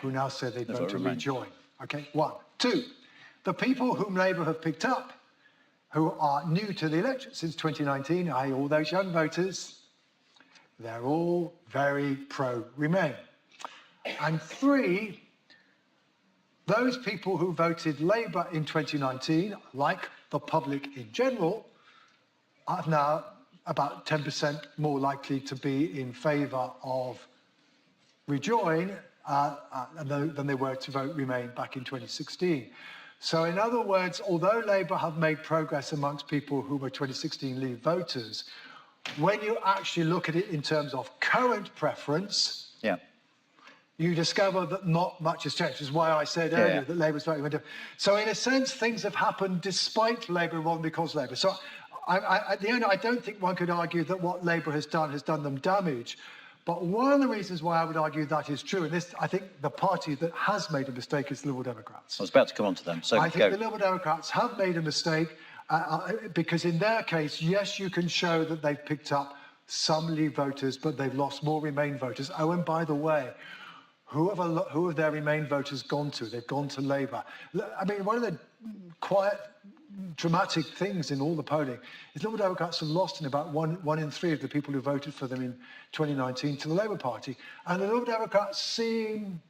who now say they'd vote to rejoin. Okay, one. Two, the people whom Labour have picked up, who are new to the election since 2019, i.e. all those young voters, they're all very pro-Remain. And three, those people who voted Labour in 2019, like the public in general, are now about 10% more likely to be in favour of rejoin than they were to vote Remain back in 2016. So in other words, although Labour have made progress amongst people who were 2016 Leave voters, when you actually look at it in terms of current preference, you discover that not much has changed, which is why I said earlier that Labour's voting went down. So in a sense, things have happened despite Labour rather than because Labour. So at the end, I don't think one could argue that what Labour has done them damage. But one of the reasons why I would argue that is true, and this, I think the party that has made a mistake is the Liberal Democrats. I was about to come on to them. So I think the Liberal Democrats have made a mistake because in their case, yes, you can show that they've picked up some Leave voters, but they've lost more Remain voters. Oh, and by the way, who have their Remain voters gone to? They've gone to Labour. One of the quiet, dramatic things in all the polling is Liberal Democrats have lost in about one in three of the people who voted for them in 2019 to the Labour Party. And the Liberal Democrats seem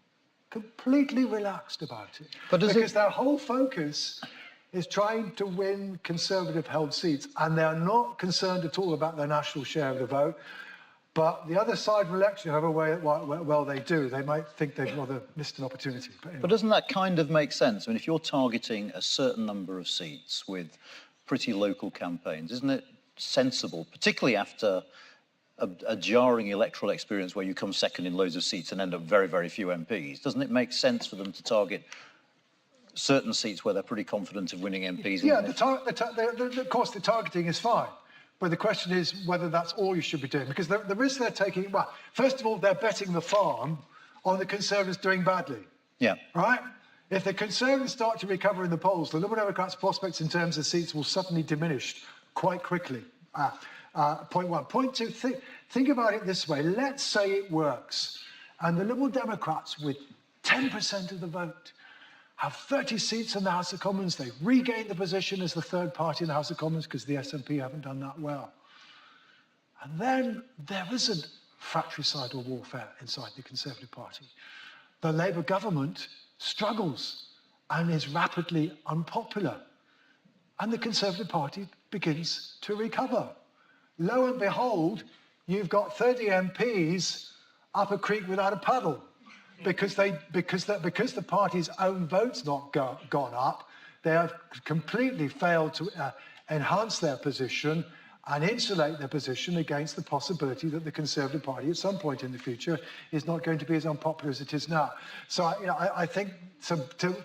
completely relaxed about it. Because their whole focus is trying to win Conservative-held seats, and they're not concerned at all about their national share of the vote. But the other side of election, however well they do, they might think they've rather missed an opportunity. But doesn't that kind of make sense? If you're targeting a certain number of seats with pretty local campaigns, isn't it sensible, particularly after a jarring electoral experience where you come second in loads of seats and end up very, very few MPs, doesn't it make sense for them to target certain seats where they're pretty confident of winning MPs? Yeah, of course, the targeting is fine. But the question is whether that's all you should be doing. Because the risk they're taking, well, first of all, they're betting the farm on the Conservatives doing badly. Yeah. Right? If the Conservatives start to recover in the polls, the Liberal Democrats' prospects in terms of seats will suddenly diminish quite quickly. Point one. Point two, think about it this way. Let's say it works. And the Liberal Democrats, with 10% of the vote, have 30 seats in the House of Commons. They regain the position as the third party in the House of Commons because the SNP haven't done that well. And then there isn't fratricidal warfare inside the Conservative Party. The Labour government struggles and is rapidly unpopular. And the Conservative Party begins to recover. Lo and behold, you've got 30 MPs up a creek without a paddle. Because the party's own vote's not gone up, they have completely failed to enhance their position and insulate their position against the possibility that the Conservative Party at some point in the future is not going to be as unpopular as it is now. So I think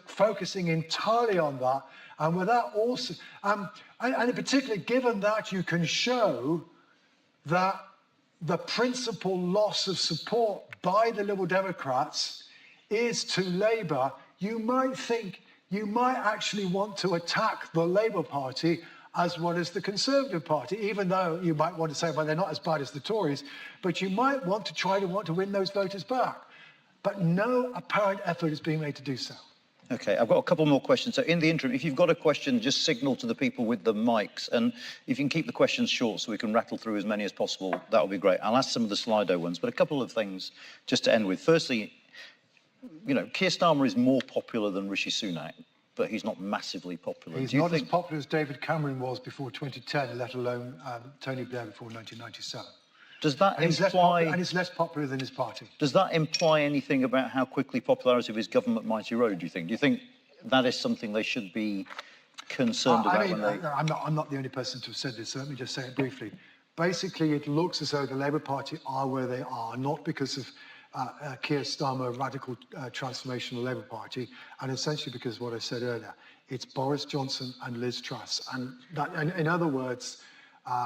focusing entirely on that, and with that also, and in particular, given that you can show that the principal loss of support by the Liberal Democrats is to Labour, you might actually want to attack the Labour Party as well as the Conservative Party, even though you might want to say, well, they're not as bad as the Tories, but you might want to win those voters back. But no apparent effort is being made to do so. Okay, I've got a couple more questions. So in the interim, if you've got a question, just signal to the people with the mics. And if you can keep the questions short so we can rattle through as many as possible, that would be great. I'll ask some of the Slido ones, but a couple of things just to end with. Firstly, you know, Keir Starmer is more popular than Rishi Sunak, but he's not massively popular. He's not as popular as David Cameron was before 2010, let alone Tony Blair before 1997. Does that imply... And he's less popular than his party. Does that imply anything about how quickly popularity of his government might erode, do you think? Do you think that is something they should be concerned about when they... I'm not the only person to have said this, so let me just say it briefly. Basically, it looks as though the Labour Party are where they are, not because of Keir Starmer, radical transformation of the Labour Party, and essentially because of what I said earlier. It's Boris Johnson and Liz Truss. And that, in other words,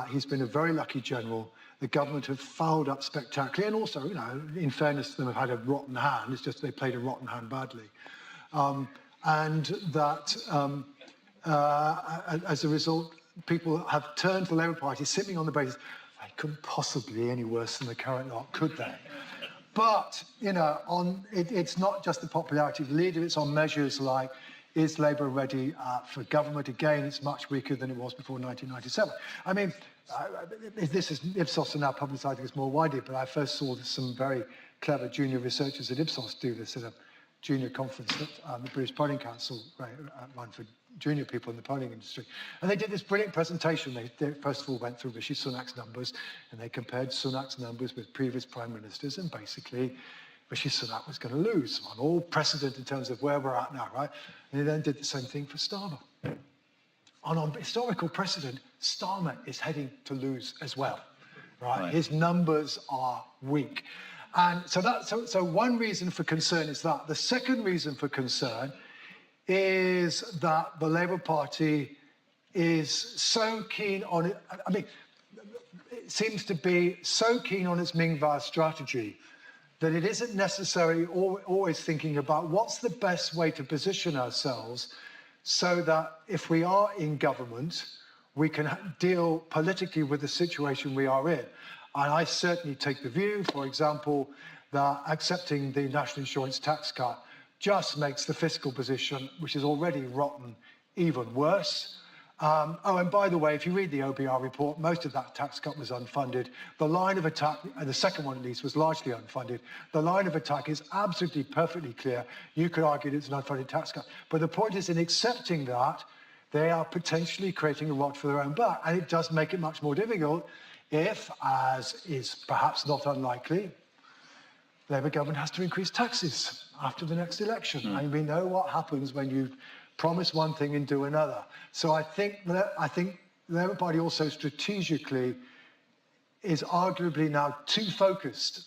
he's been a very lucky general. The government have fouled up spectacularly, and also, you know, in fairness to them, have had a rotten hand. It's just they played a rotten hand badly. And that, as a result, people have turned to the Labour Party simply on the basis, they couldn't possibly be any worse than the current lot, could they? But, you know, it's not just the popularity of the leader, it's on measures like, is Labour ready for government? Again, it's much weaker than it was before 1997. I mean, Ipsos are now publicising this more widely, but I first saw some very clever junior researchers at Ipsos do this at a junior conference that the British Polling Council run for junior people in the polling industry. And they did this brilliant presentation. They first of all went through Rishi Sunak's numbers, and they compared Sunak's numbers with previous prime ministers, and basically Rishi Sunak was going to lose on all precedent in terms of where we're at now, right? And they then did the same thing for Starmer. On historical precedent, Starmer is heading to lose as well, right? His numbers are weak. And so one reason for concern is that. The second reason for concern is that the Labour Party is so keen on it. I mean, it seems to be so keen on its Mingva strategy that it isn't necessarily always thinking about what's the best way to position ourselves so that if we are in government, we can deal politically with the situation we are in. And I certainly take the view, for example, that accepting the national insurance tax cut just makes the fiscal position, which is already rotten, even worse. Oh, and by the way, if you read the OBR report, most of that tax cut was unfunded. The line of attack, and the second one at least, was largely unfunded. The line of attack is absolutely perfectly clear. You could argue that it's an unfunded tax cut. But the point is, in accepting that, they are potentially creating a rod for their own back. And it does make it much more difficult if, as is perhaps not unlikely, the Labour government has to increase taxes after the next election. And we know what happens when you promise one thing and do another. So I think the Labour Party also strategically is arguably now too focused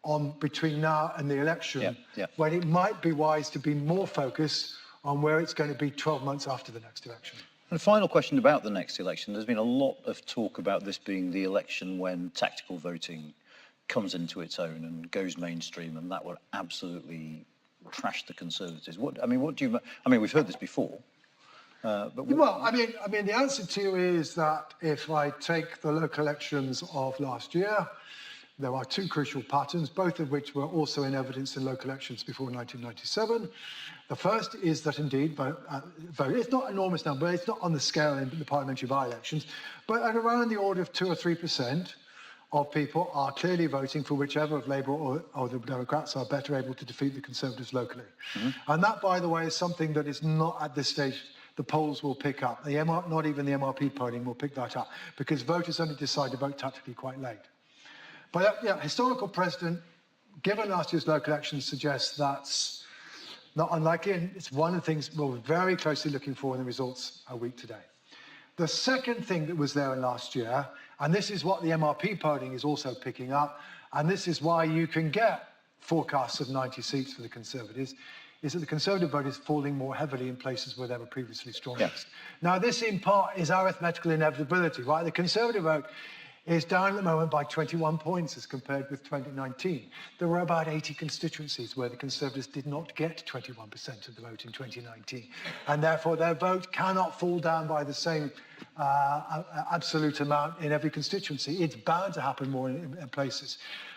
on between now and the election, when it might be wise to be more focused on where it's going to be 12 months after the next election. And a final question about the next election. There's been a lot of talk about this being the election when tactical voting comes into its own and goes mainstream, and that would absolutely trash the Conservatives. What do you? I mean, we've heard this before. Well, I mean, the answer to you is that if I take the local elections of last year, there are two crucial patterns, both of which were also in evidence in local elections before 1997. The first is that indeed, vote, it's not an enormous number, it's not on the scale in the parliamentary by-elections, but at around the order of 2 or 3% of people are clearly voting for whichever of Labour or the Democrats are better able to defeat the Conservatives locally. And that, by the way, is something that is not at this stage the polls will pick up. Not even the MRP polling will pick that up, because voters only decide to vote tactically quite late. But historical precedent, given last year's local elections, suggests not unlikely, and it's one of the things we're very closely looking for in the results a week today. The second thing that was there in last year, and this is what the MRP polling is also picking up, and this is why you can get forecasts of 90 seats for the Conservatives, is that the Conservative vote is falling more heavily in places where they were previously strongest. Now, this in part is arithmetical inevitability, right? The Conservative vote is down at the moment by 21 points as compared with 2019. There were about 80 constituencies where the Conservatives did not get 21% of the vote in 2019, and therefore their vote cannot fall down by the same absolute amount in every constituency. It's bound to happen more in places.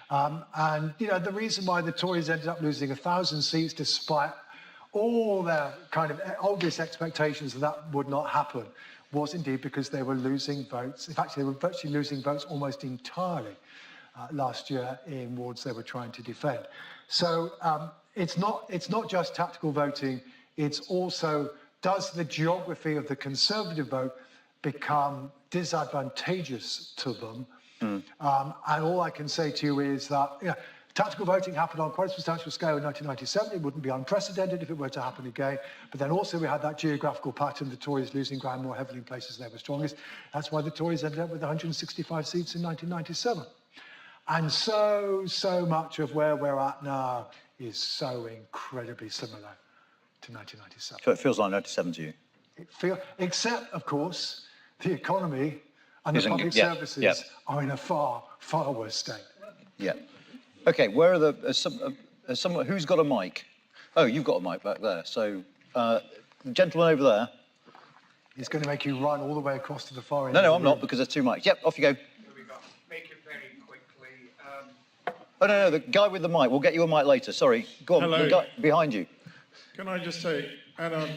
And you know, the reason why the Tories ended up losing 1,000 seats despite all their kind of obvious expectations that would not happen was indeed because they were losing votes. In fact, they were virtually losing votes almost entirely last year in wards they were trying to defend. So it's not just tactical voting, it's also, does the geography of the Conservative vote become disadvantageous to them? And all I can say to you is that tactical voting happened on quite a substantial scale in 1997. It wouldn't be unprecedented if it were to happen again. But then also we had that geographical pattern, the Tories losing ground more heavily in places they were strongest. That's why the Tories ended up with 165 seats in 1997. And so much of where we're at now is so incredibly similar to 1997. So it feels like 97 to you? Except, of course, the economy and the public services are in a far, far worse state. Yeah. Okay, where are the, who's got a mic? Oh, you've got a mic back there. So, the gentleman over there. He's going to make you run all the way across to the far end. No, I'm not, because there's two mics. Yep, off you go. Here we go. Make it very quickly. Oh, no, the guy with the mic. We'll get you a mic later. Sorry. Go on, Hello. the guy behind you. Can I just say, Anna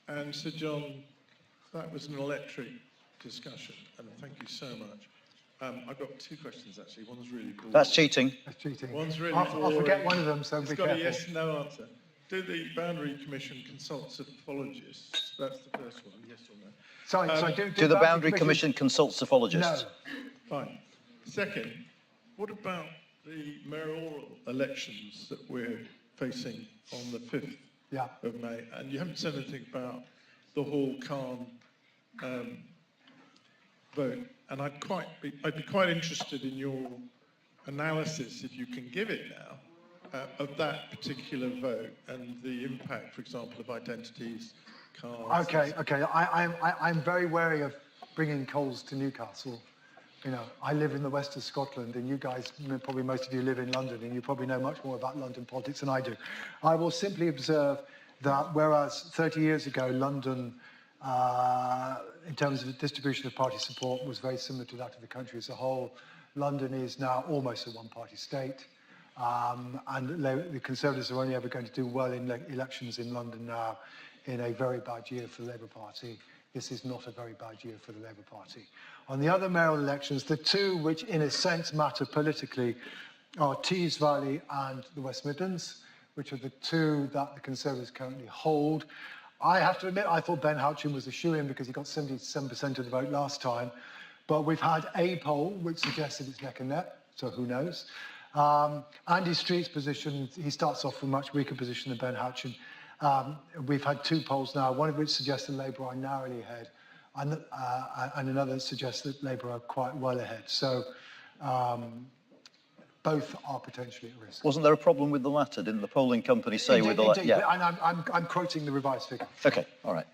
and Sir John, that was an electric discussion, and thank you so much. I've got two questions, actually. One's really boring. That's cheating. That's cheating. One's really I'll boring. forget one of them, so It's be got careful. a yes and no answer. Do the Boundary Commission consult psephologists? That's the first one, yes or no? Sorry, Do the Boundary Commission consult psephologists? No. Fine. Second, what about the mayoral elections that we're facing on the 5th of May? And you haven't said anything about the Hall Khan vote. And I'd be quite interested in your analysis, if you can give it now, of that particular vote and the impact, for example, of identities, cards. Okay. I'm very wary of bringing coals to Newcastle. You know, I live in the west of Scotland, and you guys, probably most of you live in London, and you probably know much more about London politics than I do. I will simply observe that whereas 30 years ago, London, in terms of the distribution of party support, was very similar to that of the country as a whole, London is now almost a one-party state. And the Conservatives are only ever going to do well in elections in London now in a very bad year for the Labour Party. This is not a very bad year for the Labour Party. On the other mayoral elections, the two which in a sense matter politically are Tees Valley and the West Midlands, which are the two that the Conservatives currently hold. I have to admit, I thought Ben Houchin was a shoo-in because he got 77% of the vote last time. But we've had a poll which suggested it's neck and neck, so who knows. Andy Street's position, he starts off from a much weaker position than Ben Houchin. We've had two polls now, one of which suggests that Labour are narrowly ahead, and another suggests that Labour are quite well ahead. So both are potentially at risk. Wasn't there a problem with the latter? Didn't the polling company say with the latter? Yeah, and I'm quoting the revised figure. Okay, all right.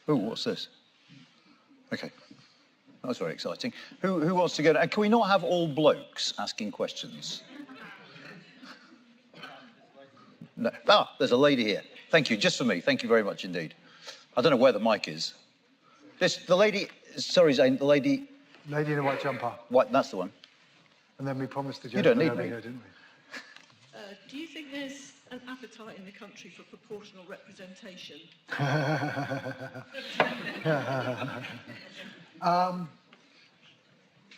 Oh, what's this? Okay. That's very exciting. Who wants to go? And can we not have all blokes asking questions? No. Ah, there's a lady here. Thank you, just for me. Thank you very much indeed. I don't know where the mic is. The lady, sorry, Zane, the lady. Lady in a white jumper. White, that's the one. And then we promised the You don't need gentleman me. over here, didn't we? Do you think there's an appetite in the country for proportional representation?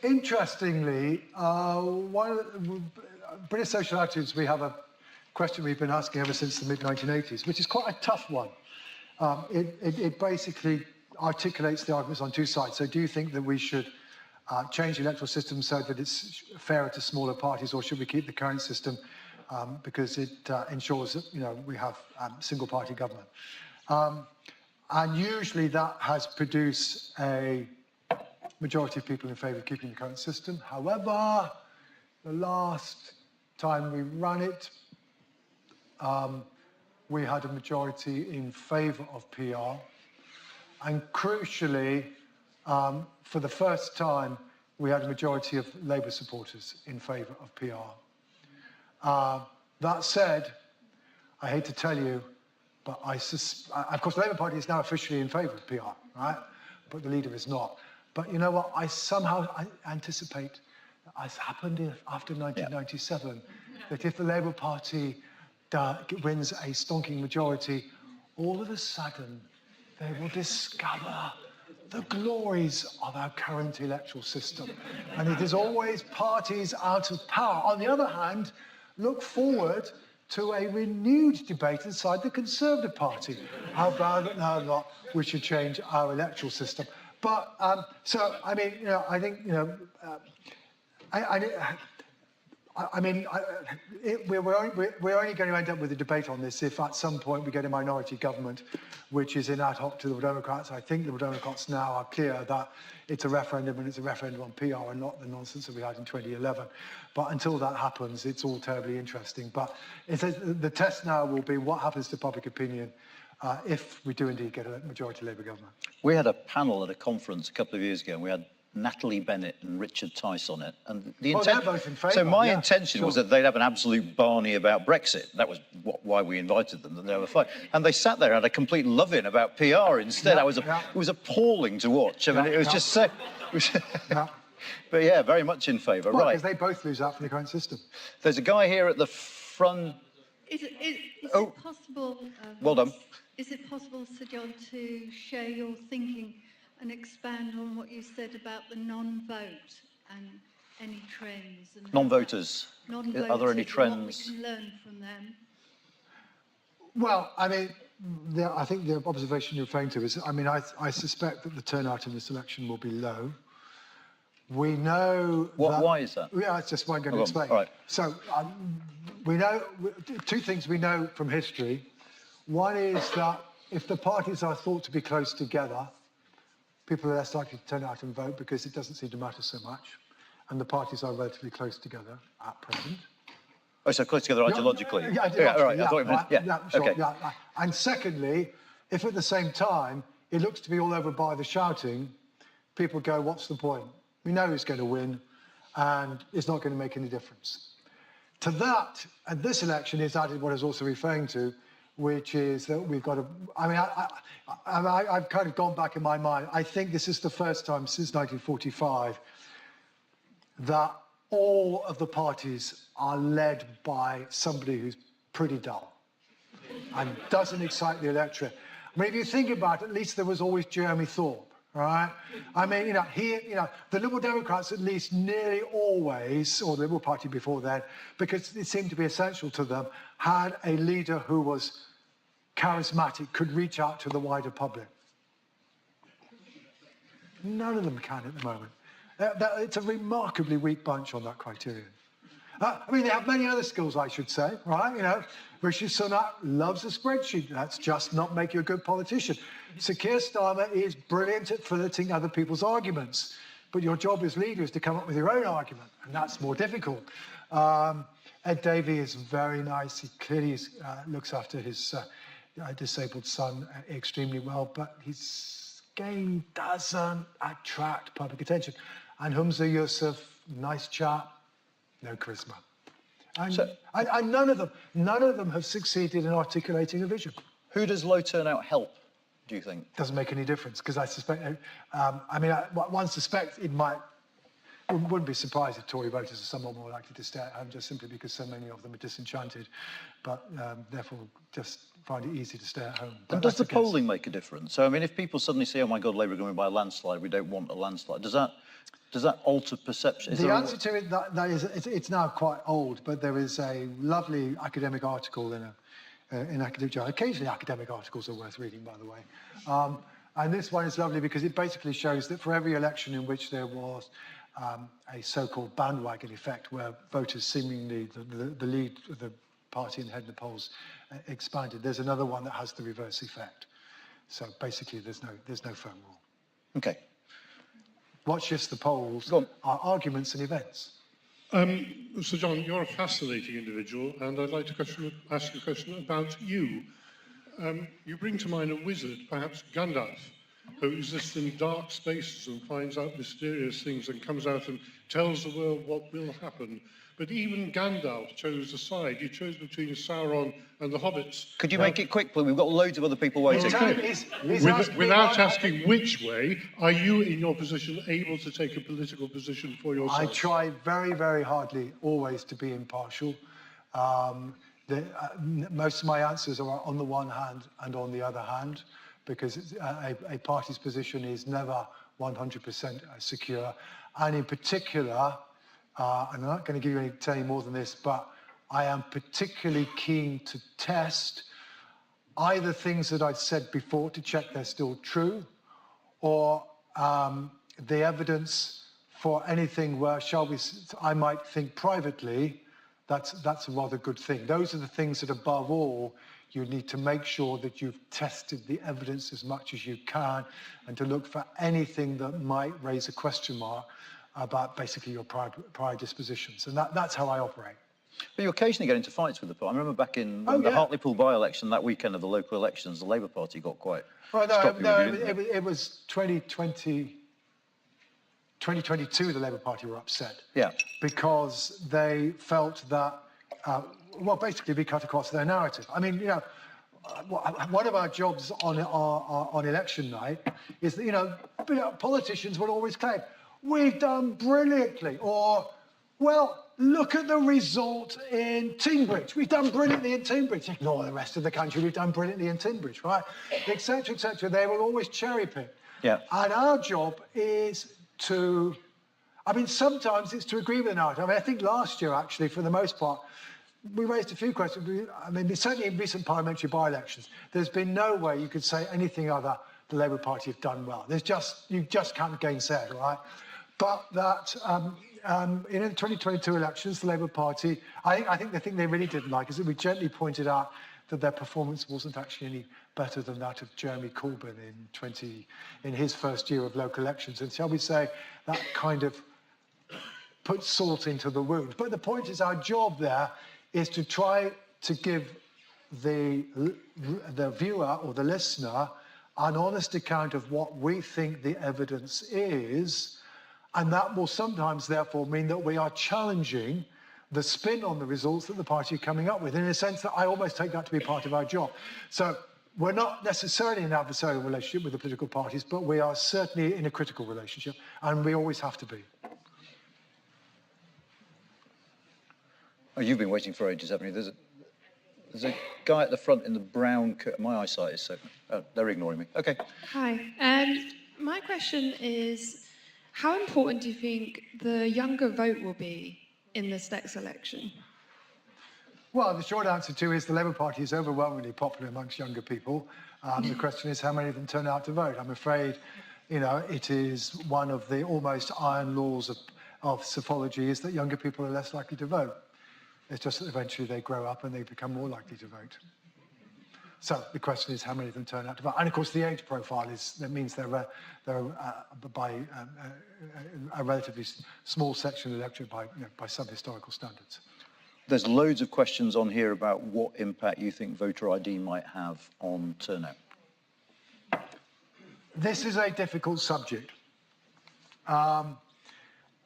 Interestingly, one of the British social activists, we have a question we've been asking ever since the mid-1980s, which is quite a tough one. It basically articulates the arguments on two sides. So do you think that we should change the electoral system so that it's fairer to smaller parties, or should we keep the current system because it ensures that, we have single-party government. And usually that has produced a majority of people in favour of keeping the current system. However, the last time we ran it, we had a majority in favour of PR. And crucially, for the first time, we had a majority of Labour supporters in favour of PR. That said, I hate to tell you, but of course, the Labour Party is now officially in favour of PR, right? But the leader is not. But you know what? I anticipate, as happened after 1997, that if the Labour Party wins a stonking majority, all of a sudden they will discover the glories of our current electoral system. And it is always parties out of power. On the other hand, look forward to a renewed debate inside the Conservative Party about now we should change our electoral system. But so I mean, I think we're only going to end up with a debate on this if at some point we get a minority government which is in ad hoc to the Democrats. I think the Democrats now are clear that it's a referendum and it's a referendum on PR and not the nonsense that we had in 2011. But until that happens, it's all terribly interesting. But the test now will be what happens to public opinion if we do indeed get a majority Labour government. We had a panel at a conference a couple of years ago, and we had Natalie Bennett and Richard Tice on it. And the they're both in favour. So my intention was that they'd have an absolute Barney about Brexit. That was why we invited them, that they were fine. And they sat there and had a complete love-in about PR instead. It was appalling to watch. I mean, it was just so... But yeah, very much in favour, right. Because they both lose out from the current system. There's a guy here at the front. Is it possible... well done. Is it possible, Sir John, to share your thinking and expand on what you said about the non-vote and any trends? And Non-voters. Are there any trends? What we can learn from them? Well, I mean, I think the observation you're referring to is, I mean, I suspect that the turnout in this election will be low. We know why is that? Yeah, that's just what I'm going to explain. All right. So we know two things we know from history. One is that if the parties are thought to be close together, people are less likely to turn out and vote because it doesn't seem to matter so much. And the parties are relatively close together at present. Oh, so close together ideologically? Yeah, all right. I thought you meant, sure, okay. And secondly, if at the same time it looks to be all over by the shouting, people go, what's the point? We know who's going to win, and it's not going to make any difference. To that, and this election is added what I was also referring to, which is that we've got to, I mean, I've kind of gone back in my mind. I think this is the first time since 1945 that all of the parties are led by somebody who's pretty dull and doesn't excite the electorate. I mean, if you think about it, at least there was always Jeremy Thorpe, right? I mean, the Liberal Democrats at least nearly always, or the Liberal Party before then, because it seemed to be essential to them, had a leader who was charismatic, could reach out to the wider public. None of them can at the moment. It's a remarkably weak bunch on that criterion. I mean, they have many other skills, I should say, right? Rishi Sunak loves a spreadsheet. That's just not make you a good politician. Sir Keir Starmer is brilliant at filleting other people's arguments. But your job as leader is to come up with your own argument, and that's more difficult. Ed Davey is very nice. He clearly looks after his disabled son extremely well, but his game doesn't attract public attention. And Humza Yousaf, nice chap, no charisma. And none of them have succeeded in articulating a vision. Who does low turnout help, do you think? Doesn't make any difference, because I suspect, one suspects it wouldn't be surprised if Tory voters are somewhat more likely to stay at home just simply because so many of them are disenchanted, but therefore just find it easy to stay at home. And does the polling make a difference? So, I mean, if people suddenly say, oh my God, Labour are going to win by a landslide, we don't want a landslide, does that alter perception? The answer to it, that is, it's now quite old, but there is a lovely academic article in academic journal. Occasionally academic articles are worth reading, by the way. And this one is lovely because it basically shows that for every election in which there was a so-called bandwagon effect where voters seemingly, the lead of the party in the head of the polls expanded. There's another one that has the reverse effect. So basically there's no firm rule. Okay. What shifts the polls are arguments and events. Sir John, you're a fascinating individual, and I'd like to ask a question about you. You bring to mind a wizard, perhaps Gandalf, who exists in dark spaces and finds out mysterious things and comes out and tells the world what will happen. But even Gandalf chose a side. He chose between Sauron and the hobbits. Could you make it quick, please? We've got loads of other people waiting. Without asking which way, are you, in your position, able to take a political position for yourself? I try very, very hardly always to be impartial. Most of my answers are on the one hand and on the other hand, because a party's position is never 100% secure. And in particular, I'm not going to give you any more than this, but I am particularly keen to test either things that I've said before to check they're still true, or the evidence for anything where, I might think privately, that's a rather good thing. Those are the things that, above all, you need to make sure that you've tested the evidence as much as you can, and to look for anything that might raise a question mark about basically your prior dispositions. And that's how I operate. But you occasionally get into fights with the party. I remember back in the Hartlepool by-election, that weekend of the local elections, the Labour Party got quite it was 2022 the Labour Party were upset. Yeah. Because they felt that, basically we cut across their narrative. I mean, one of our jobs on election night is that, politicians will always claim, we've done brilliantly, or, well, look at the result in Tinbridge. We've done brilliantly in Tinbridge. Ignore the rest of the country. We've done brilliantly in Tinbridge, right? Et cetera, et cetera. They will always cherry pick. Yeah. And our job is to, sometimes it's to agree with the narrative. I think last year, actually, for the most part, we raised a few questions. Certainly in recent parliamentary by-elections, there's been no way you could say anything other the Labour Party have done well. You just can't gainsay it, right? But that in the 2022 elections, the Labour Party, I think the thing they really didn't like is that we gently pointed out that their performance wasn't actually any better than that of Jeremy Corbyn in his first year of local elections. And shall we say, that kind of put salt into the wound. But the point is, our job there is to try to give the viewer or the listener an honest account of what we think the evidence is. And that will sometimes, therefore, mean that we are challenging the spin on the results that the party are coming up with. In a sense that I almost take that to be part of our job. So we're not necessarily in an adversarial relationship with the political parties, but we are certainly in a critical relationship, and we always have to be. Oh, you've been waiting for ages, haven't you? There's a guy at the front in the brown coat. My eyesight is so... Oh, they're ignoring me. Okay. Hi. My question is, how important do you think the younger vote will be in this next election? Well, the short answer to is the Labour Party is overwhelmingly popular amongst younger people. The question is how many of them turn out to vote. I'm afraid, it is one of the almost iron laws of psephology is that younger people are less likely to vote. It's just that eventually they grow up and they become more likely to vote. So the question is how many of them turn out to vote. And of course the age profile means they're by a relatively small section of the electorate by some historical standards. There's loads of questions on here about what impact you think voter ID might have on turnout. This is a difficult subject.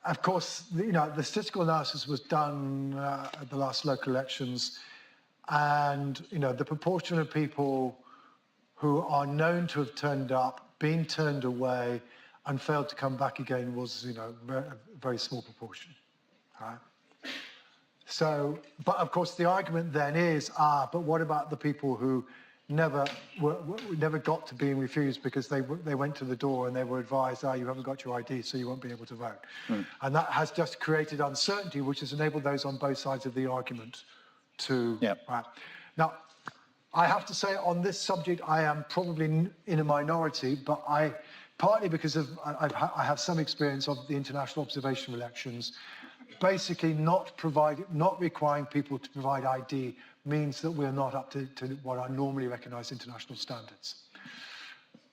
Of course, the statistical analysis was done at the last local elections, and the proportion of people who are known to have turned up, been turned away, and failed to come back again was, a very small proportion. Right? So, but of course, the argument then is, but what about the people who never got to being refused because they went to the door and they were advised, you haven't got your ID, so you won't be able to vote. And that has just created uncertainty, which has enabled those on both sides of the argument to... Right. Now, I have to say on this subject, I am probably in a minority, but I partly because I have some experience of the international observation elections. Basically, not requiring people to provide ID means that we're not up to what are normally recognised international standards.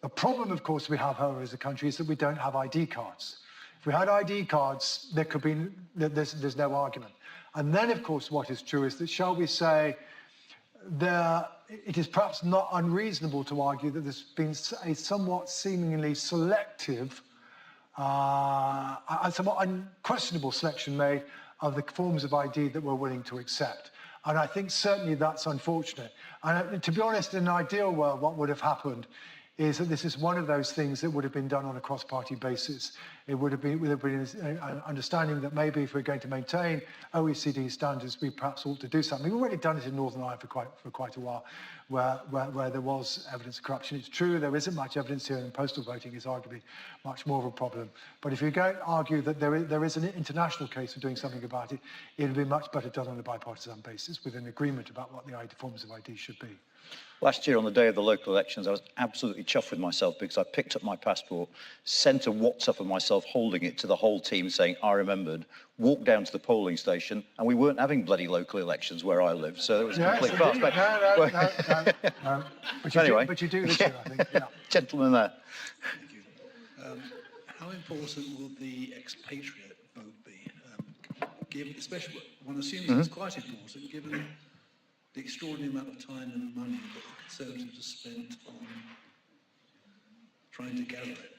The problem, of course, we have, however, as a country is that we don't have ID cards. If we had ID cards, there's no argument. And then, of course, what is true is that, shall we say, it is perhaps not unreasonable to argue that there's been a somewhat seemingly selective, a somewhat unquestionable selection made of the forms of ID that we're willing to accept. And I think certainly that's unfortunate. And to be honest, in an ideal world, what would have happened is that this is one of those things that would have been done on a cross-party basis. It would have been an understanding that maybe if we're going to maintain OECD standards, we perhaps ought to do something. We've already done it in Northern Ireland for quite a while, where there was evidence of corruption. It's true, there isn't much evidence here, and postal voting is arguably much more of a problem. But if you're going to argue that there is an international case for doing something about it, it would be much better done on a bipartisan basis with an agreement about what the forms of ID should be. Last year, on the day of the local elections, I was absolutely chuffed with myself because I picked up my passport, sent a WhatsApp of myself holding it to the whole team saying, I remembered, walked down to the polling station, and we weren't having bloody local elections where I live, so it was a complete farce. No. But you do this year, I think. Yeah. Gentleman there. Thank you. How important will the expatriate vote be? Given, especially, one assumes it's quite important, given the extraordinary amount of time and money that the Conservatives have spent on trying to gather it.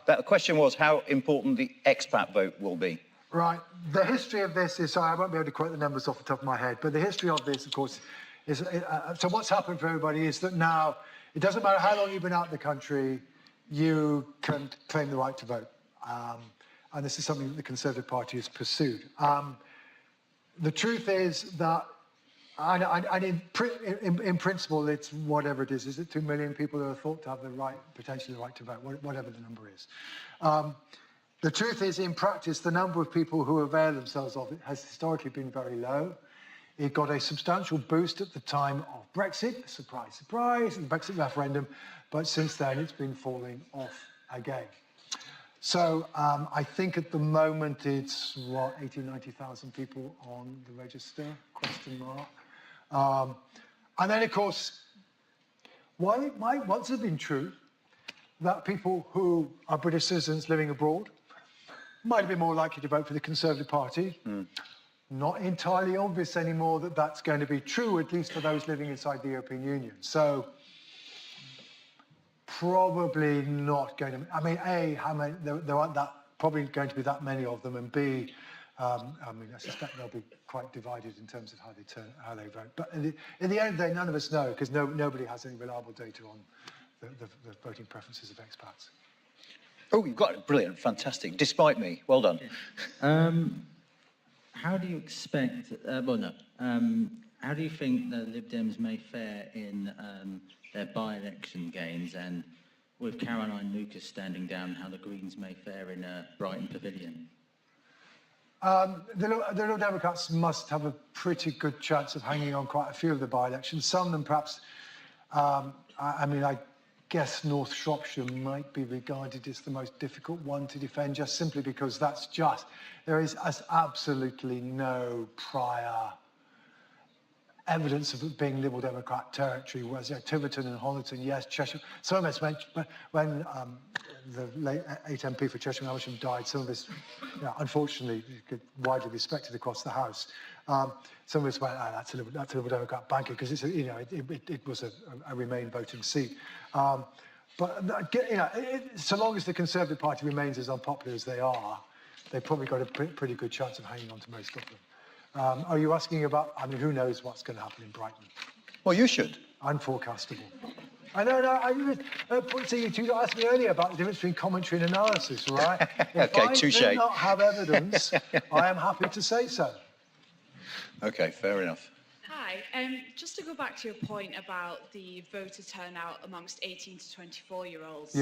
That question was how important the expat vote will be. Right. The history of this is, sorry, I won't be able to quote the numbers off the top of my head, but the history of this, of course, is, so what's happened for everybody is that now, it doesn't matter how long you've been out of the country, you can claim the right to vote. And this is something that the Conservative Party has pursued. The truth is that, and in principle, it's whatever it is it 2 million people who are thought to have the right, potentially the right to vote, whatever the number is. The truth is, in practice, the number of people who avail themselves of it has historically been very low. It got a substantial boost at the time of Brexit, surprise, surprise, the Brexit referendum, but since then it's been falling off again. So I think at the moment it's, 80, 90,000 people on the register, question mark. And then, of course, while it might once have been true that people who are British citizens living abroad might have been more likely to vote for the Conservative Party, not entirely obvious anymore that that's going to be true, at least for those living inside the European Union. So probably not going to, I mean, A, how many, there aren't probably going to be that many of them, and B, I mean, I suspect they'll be quite divided in terms of how they vote. But in the end of the day, none of us know, because nobody has any reliable data on the voting preferences of expats. Oh, you've got it. Brilliant, fantastic. Despite me, well done. How do you expect, how do you think the Lib Dems may fare in their by-election gains, and with Caroline Lucas standing down, how the Greens may fare in Brighton Pavilion? The Liberal Democrats must have a pretty good chance of hanging on quite a few of the by-elections. Some of them perhaps, I mean, I guess North Shropshire might be regarded as the most difficult one to defend, just simply because there is absolutely no prior evidence of it being Liberal Democrat territory, whereas Tiverton and Honiton, yes, Cheshire. Some of us mentioned when the late 8 MP for Cheshire and Amersham died, some of us, unfortunately, widely respected across the House. Some of us went, that's a Liberal Democrat banker, because it's it was a Remain voting seat. But so long as the Conservative Party remains as unpopular as they are, they've probably got a pretty good chance of hanging on to most of them. Are you asking about, I mean, who knows what's going to happen in Brighton? Well, you should. Unforecastable. I know, so you asked me earlier about the difference between commentary and analysis, right? Okay, touche. If I do not have evidence, I am happy to say so. Okay, fair enough. Hi, just to go back to your point about the voter turnout amongst 18 to 24-year-olds,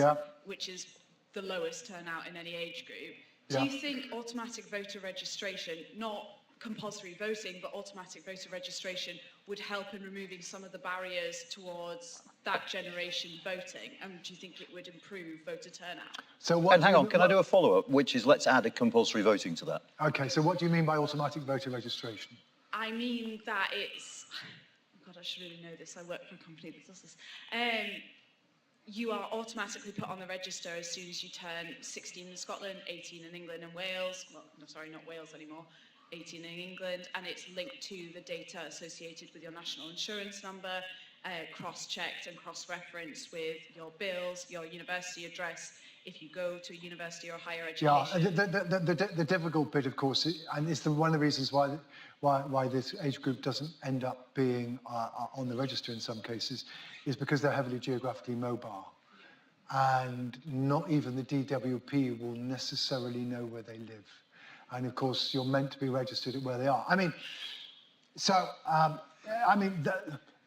which is the lowest turnout in any age group, do you think automatic voter registration, not compulsory voting, but automatic voter registration would help in removing some of the barriers towards that generation voting, and do you think it would improve voter turnout? So what? And hang on, can I do a follow-up, which is let's add a compulsory voting to that. Okay, so what do you mean by automatic voter registration? I mean that it's, God, I should really know this. I work for a company that does this. You are automatically put on the register as soon as you turn 16 in Scotland, 18 in England and Wales. Well, no, sorry, not Wales anymore. 18 in England, and it's linked to the data associated with your national insurance number, cross-checked and cross-referenced with your bills, your university address, if you go to a university or higher education. Yeah, the difficult bit, of course, and it's one of the reasons why this age group doesn't end up being on the register in some cases, is because they're heavily geographically mobile. And not even the DWP will necessarily know where they live. And of course, you're meant to be registered at where they are. I mean, so,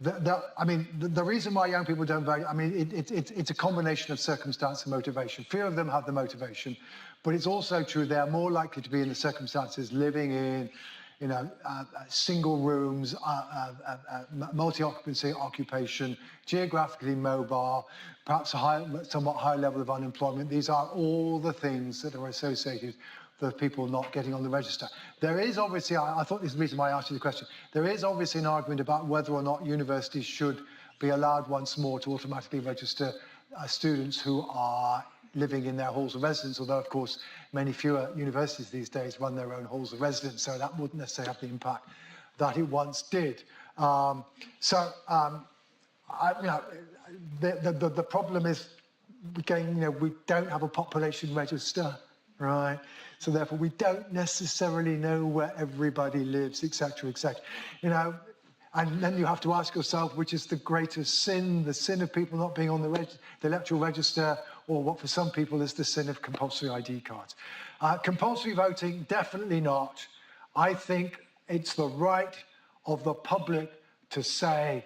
the reason why young people don't vote, I mean, it's a combination of circumstance and motivation. Few of them have the motivation, but it's also true they're more likely to be in the circumstances living in, you know, single rooms, multi-occupancy occupation, geographically mobile, perhaps a somewhat higher level of unemployment. These are all the things that are associated with people not getting on the register. There is obviously, I thought this is the reason why I asked you the question, there is obviously an argument about whether or not universities should be allowed once more to automatically register students who are living in their halls of residence, although of course many fewer universities these days run their own halls of residence, so that wouldn't necessarily have the impact that it once did. The problem is, again, you know, we don't have a population register, right? So therefore we don't necessarily know where everybody lives, etc., etc. You know, and then you have to ask yourself, which is the greatest sin, the sin of people not being on the electoral register, or what for some people is the sin of compulsory ID cards. Compulsory voting, definitely not. I think it's the right of the public to say,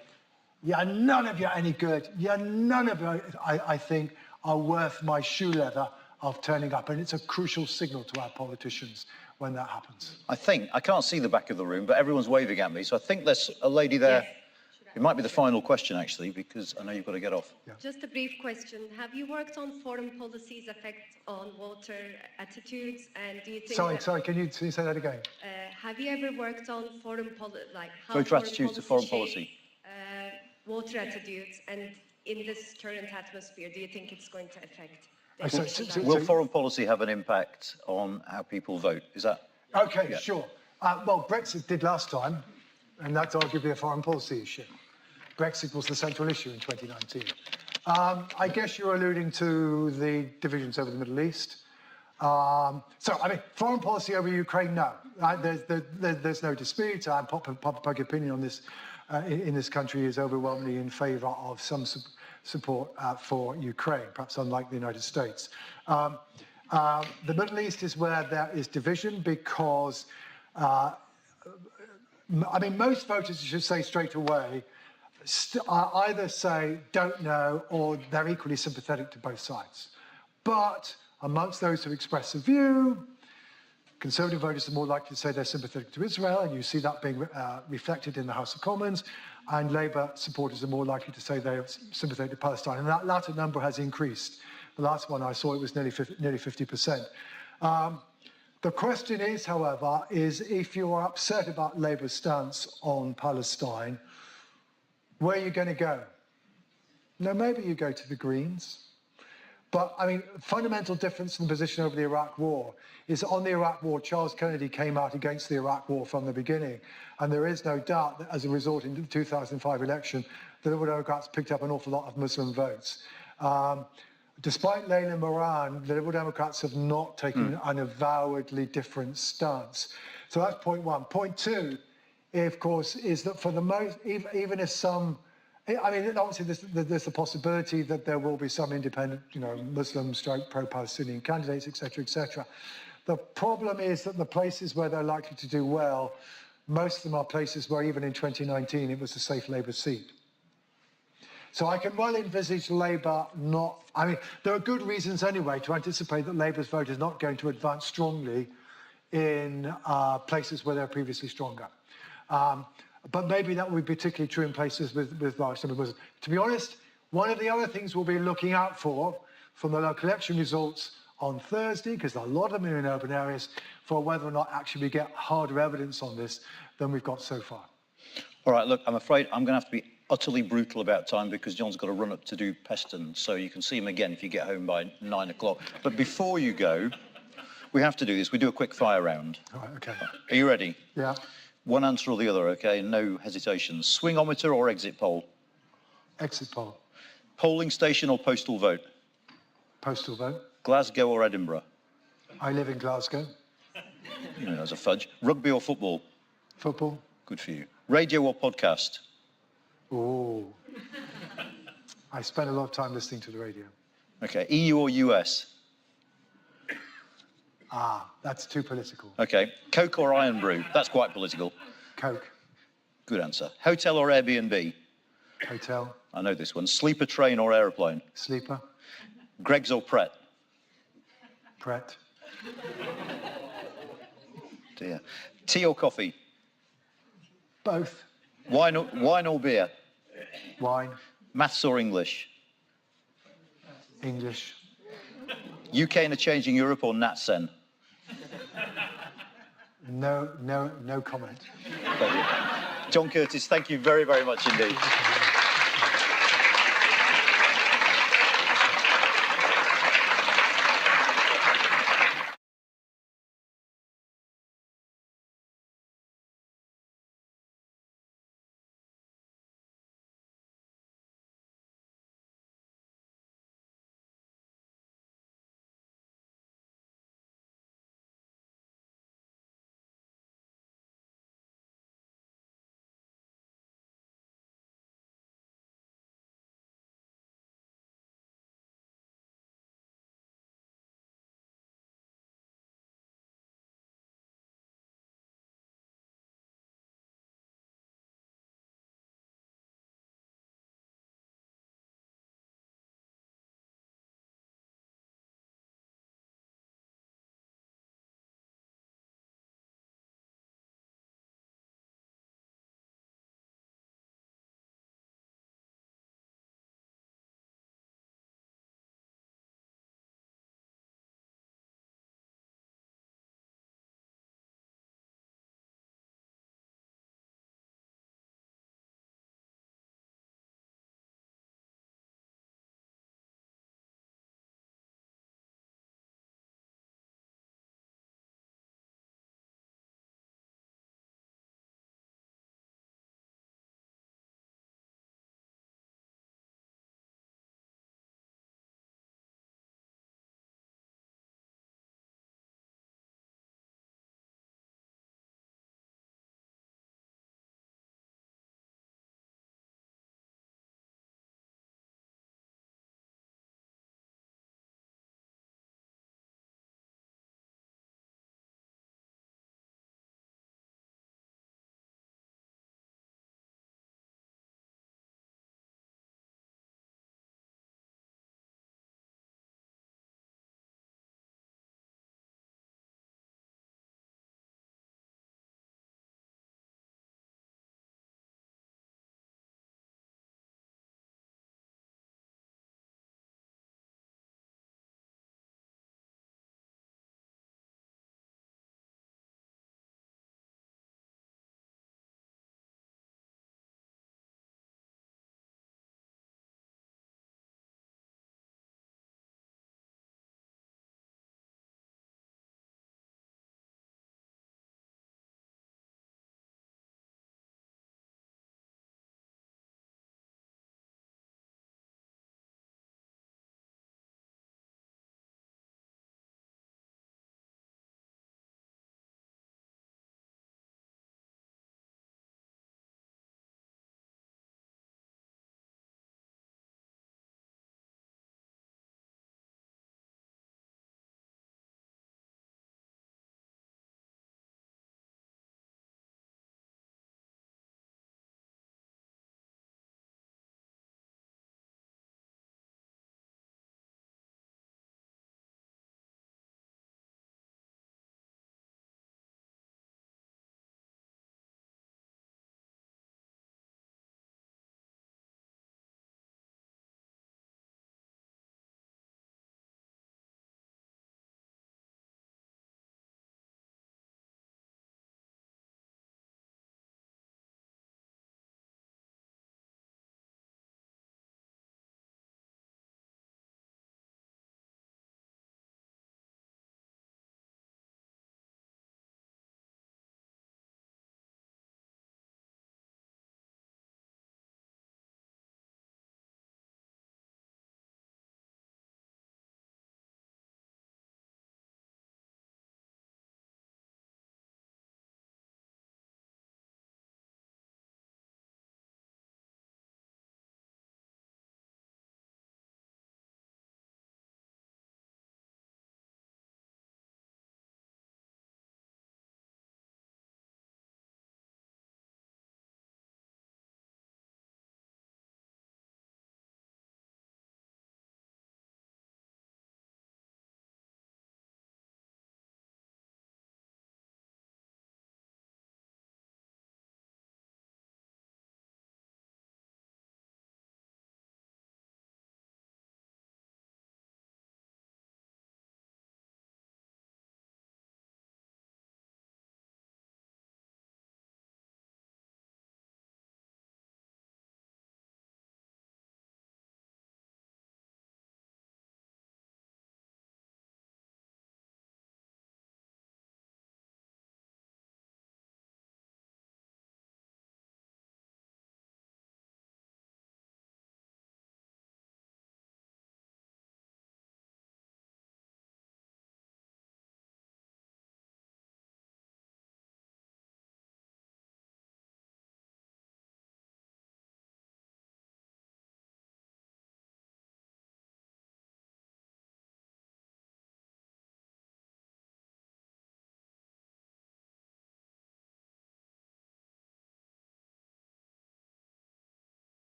yeah, none of you are any good. Yeah, none of you, I think, are worth my shoe leather of turning up. And it's a crucial signal to our politicians when that happens. I can't see the back of the room, but everyone's waving at me. So I think there's a lady there. Yes. It might be the final question, actually, because I know you've got to get off. Yeah. Just a brief question. Have you worked on foreign policy's effect on voter attitudes? And do you think Sorry, can you say that again? Have you ever worked on foreign policy, like how voter attitudes to foreign policy? Voter attitudes, and in this current atmosphere, do you think it's going to affect? Will foreign policy have an impact on how people vote? Is that? Okay, yeah. Sure. Well, Brexit did last time, and that's arguably a foreign policy issue. Brexit was the central issue in 2019. I guess you're alluding to the divisions over the Middle East. So, I mean, foreign policy over Ukraine, no. There's no dispute. Public opinion on this in this country is overwhelmingly in favour of some support for Ukraine, perhaps unlike the United States. The Middle East is where there is division because, I mean, most voters, you should say straight away, either say don't know or they're equally sympathetic to both sides. But amongst those who express a view, Conservative voters are more likely to say they're sympathetic to Israel, and you see that being reflected in the House of Commons, and Labour supporters are more likely to say they're sympathetic to Palestine, and that latter number has increased. The last one I saw, it was nearly 50%. The question is, however, is if you are upset about Labour's stance on Palestine, where are you going to go? Now, maybe you go to the Greens. But, I mean, fundamental difference in the position over the Iraq War is on the Iraq War, Charles Kennedy came out against the Iraq War from the beginning. And there is no doubt that as a result in the 2005 election, the Liberal Democrats picked up an awful lot of Muslim votes. Despite Layla Moran, the Liberal Democrats have not taken an avowedly different stance. So that's point one. Point two, of course, is that for the most, even if some, I mean, obviously there's the possibility that there will be some independent, you know, Muslim stroke pro-Palestinian candidates, etc., etc. The problem is that the places where they're likely to do well, most of them are places where even in 2019 it was a safe Labour seat. So I can well envisage Labour not, I mean, there are good reasons anyway to anticipate that Labour's vote is not going to advance strongly in places where they're previously stronger. But maybe that would be particularly true in places with large numbers of Muslims. To be honest, One of the other things we'll be looking out for from the local election results on Thursday, because a lot of them are in urban areas, for whether or not actually we get harder evidence on this than we've got so far. All right, look, I'm afraid I'm going to have to be utterly brutal about time because John's got to run up to do Peston, so you can see him again if you get home by 9 o'clock. But before you go, we have to do this. We do a quick fire round. All right, okay. Are you ready? Yeah. One answer or the other, okay? No hesitation. Swingometer or exit poll? Exit poll. Polling station or postal vote? Postal vote. Glasgow or Edinburgh? I live in Glasgow. You know, there's a fudge. Rugby or football? Football. Good for you. Radio or podcast? Oh. I spend a lot of time listening to the radio. Okay. EU or US? Ah, that's too political. Okay. Coke or Iron Brew? That's quite political. Coke. Good answer. Hotel or Airbnb? Hotel. I know this one. Sleeper train or aeroplane? Sleeper. Greggs or Pret? Pret. Dear. Tea or coffee? Both. Wine or beer? Wine. Maths or English? English. UK in a changing Europe or NatSen? No comment. Thank you. John Curtice, thank you very, very much indeed.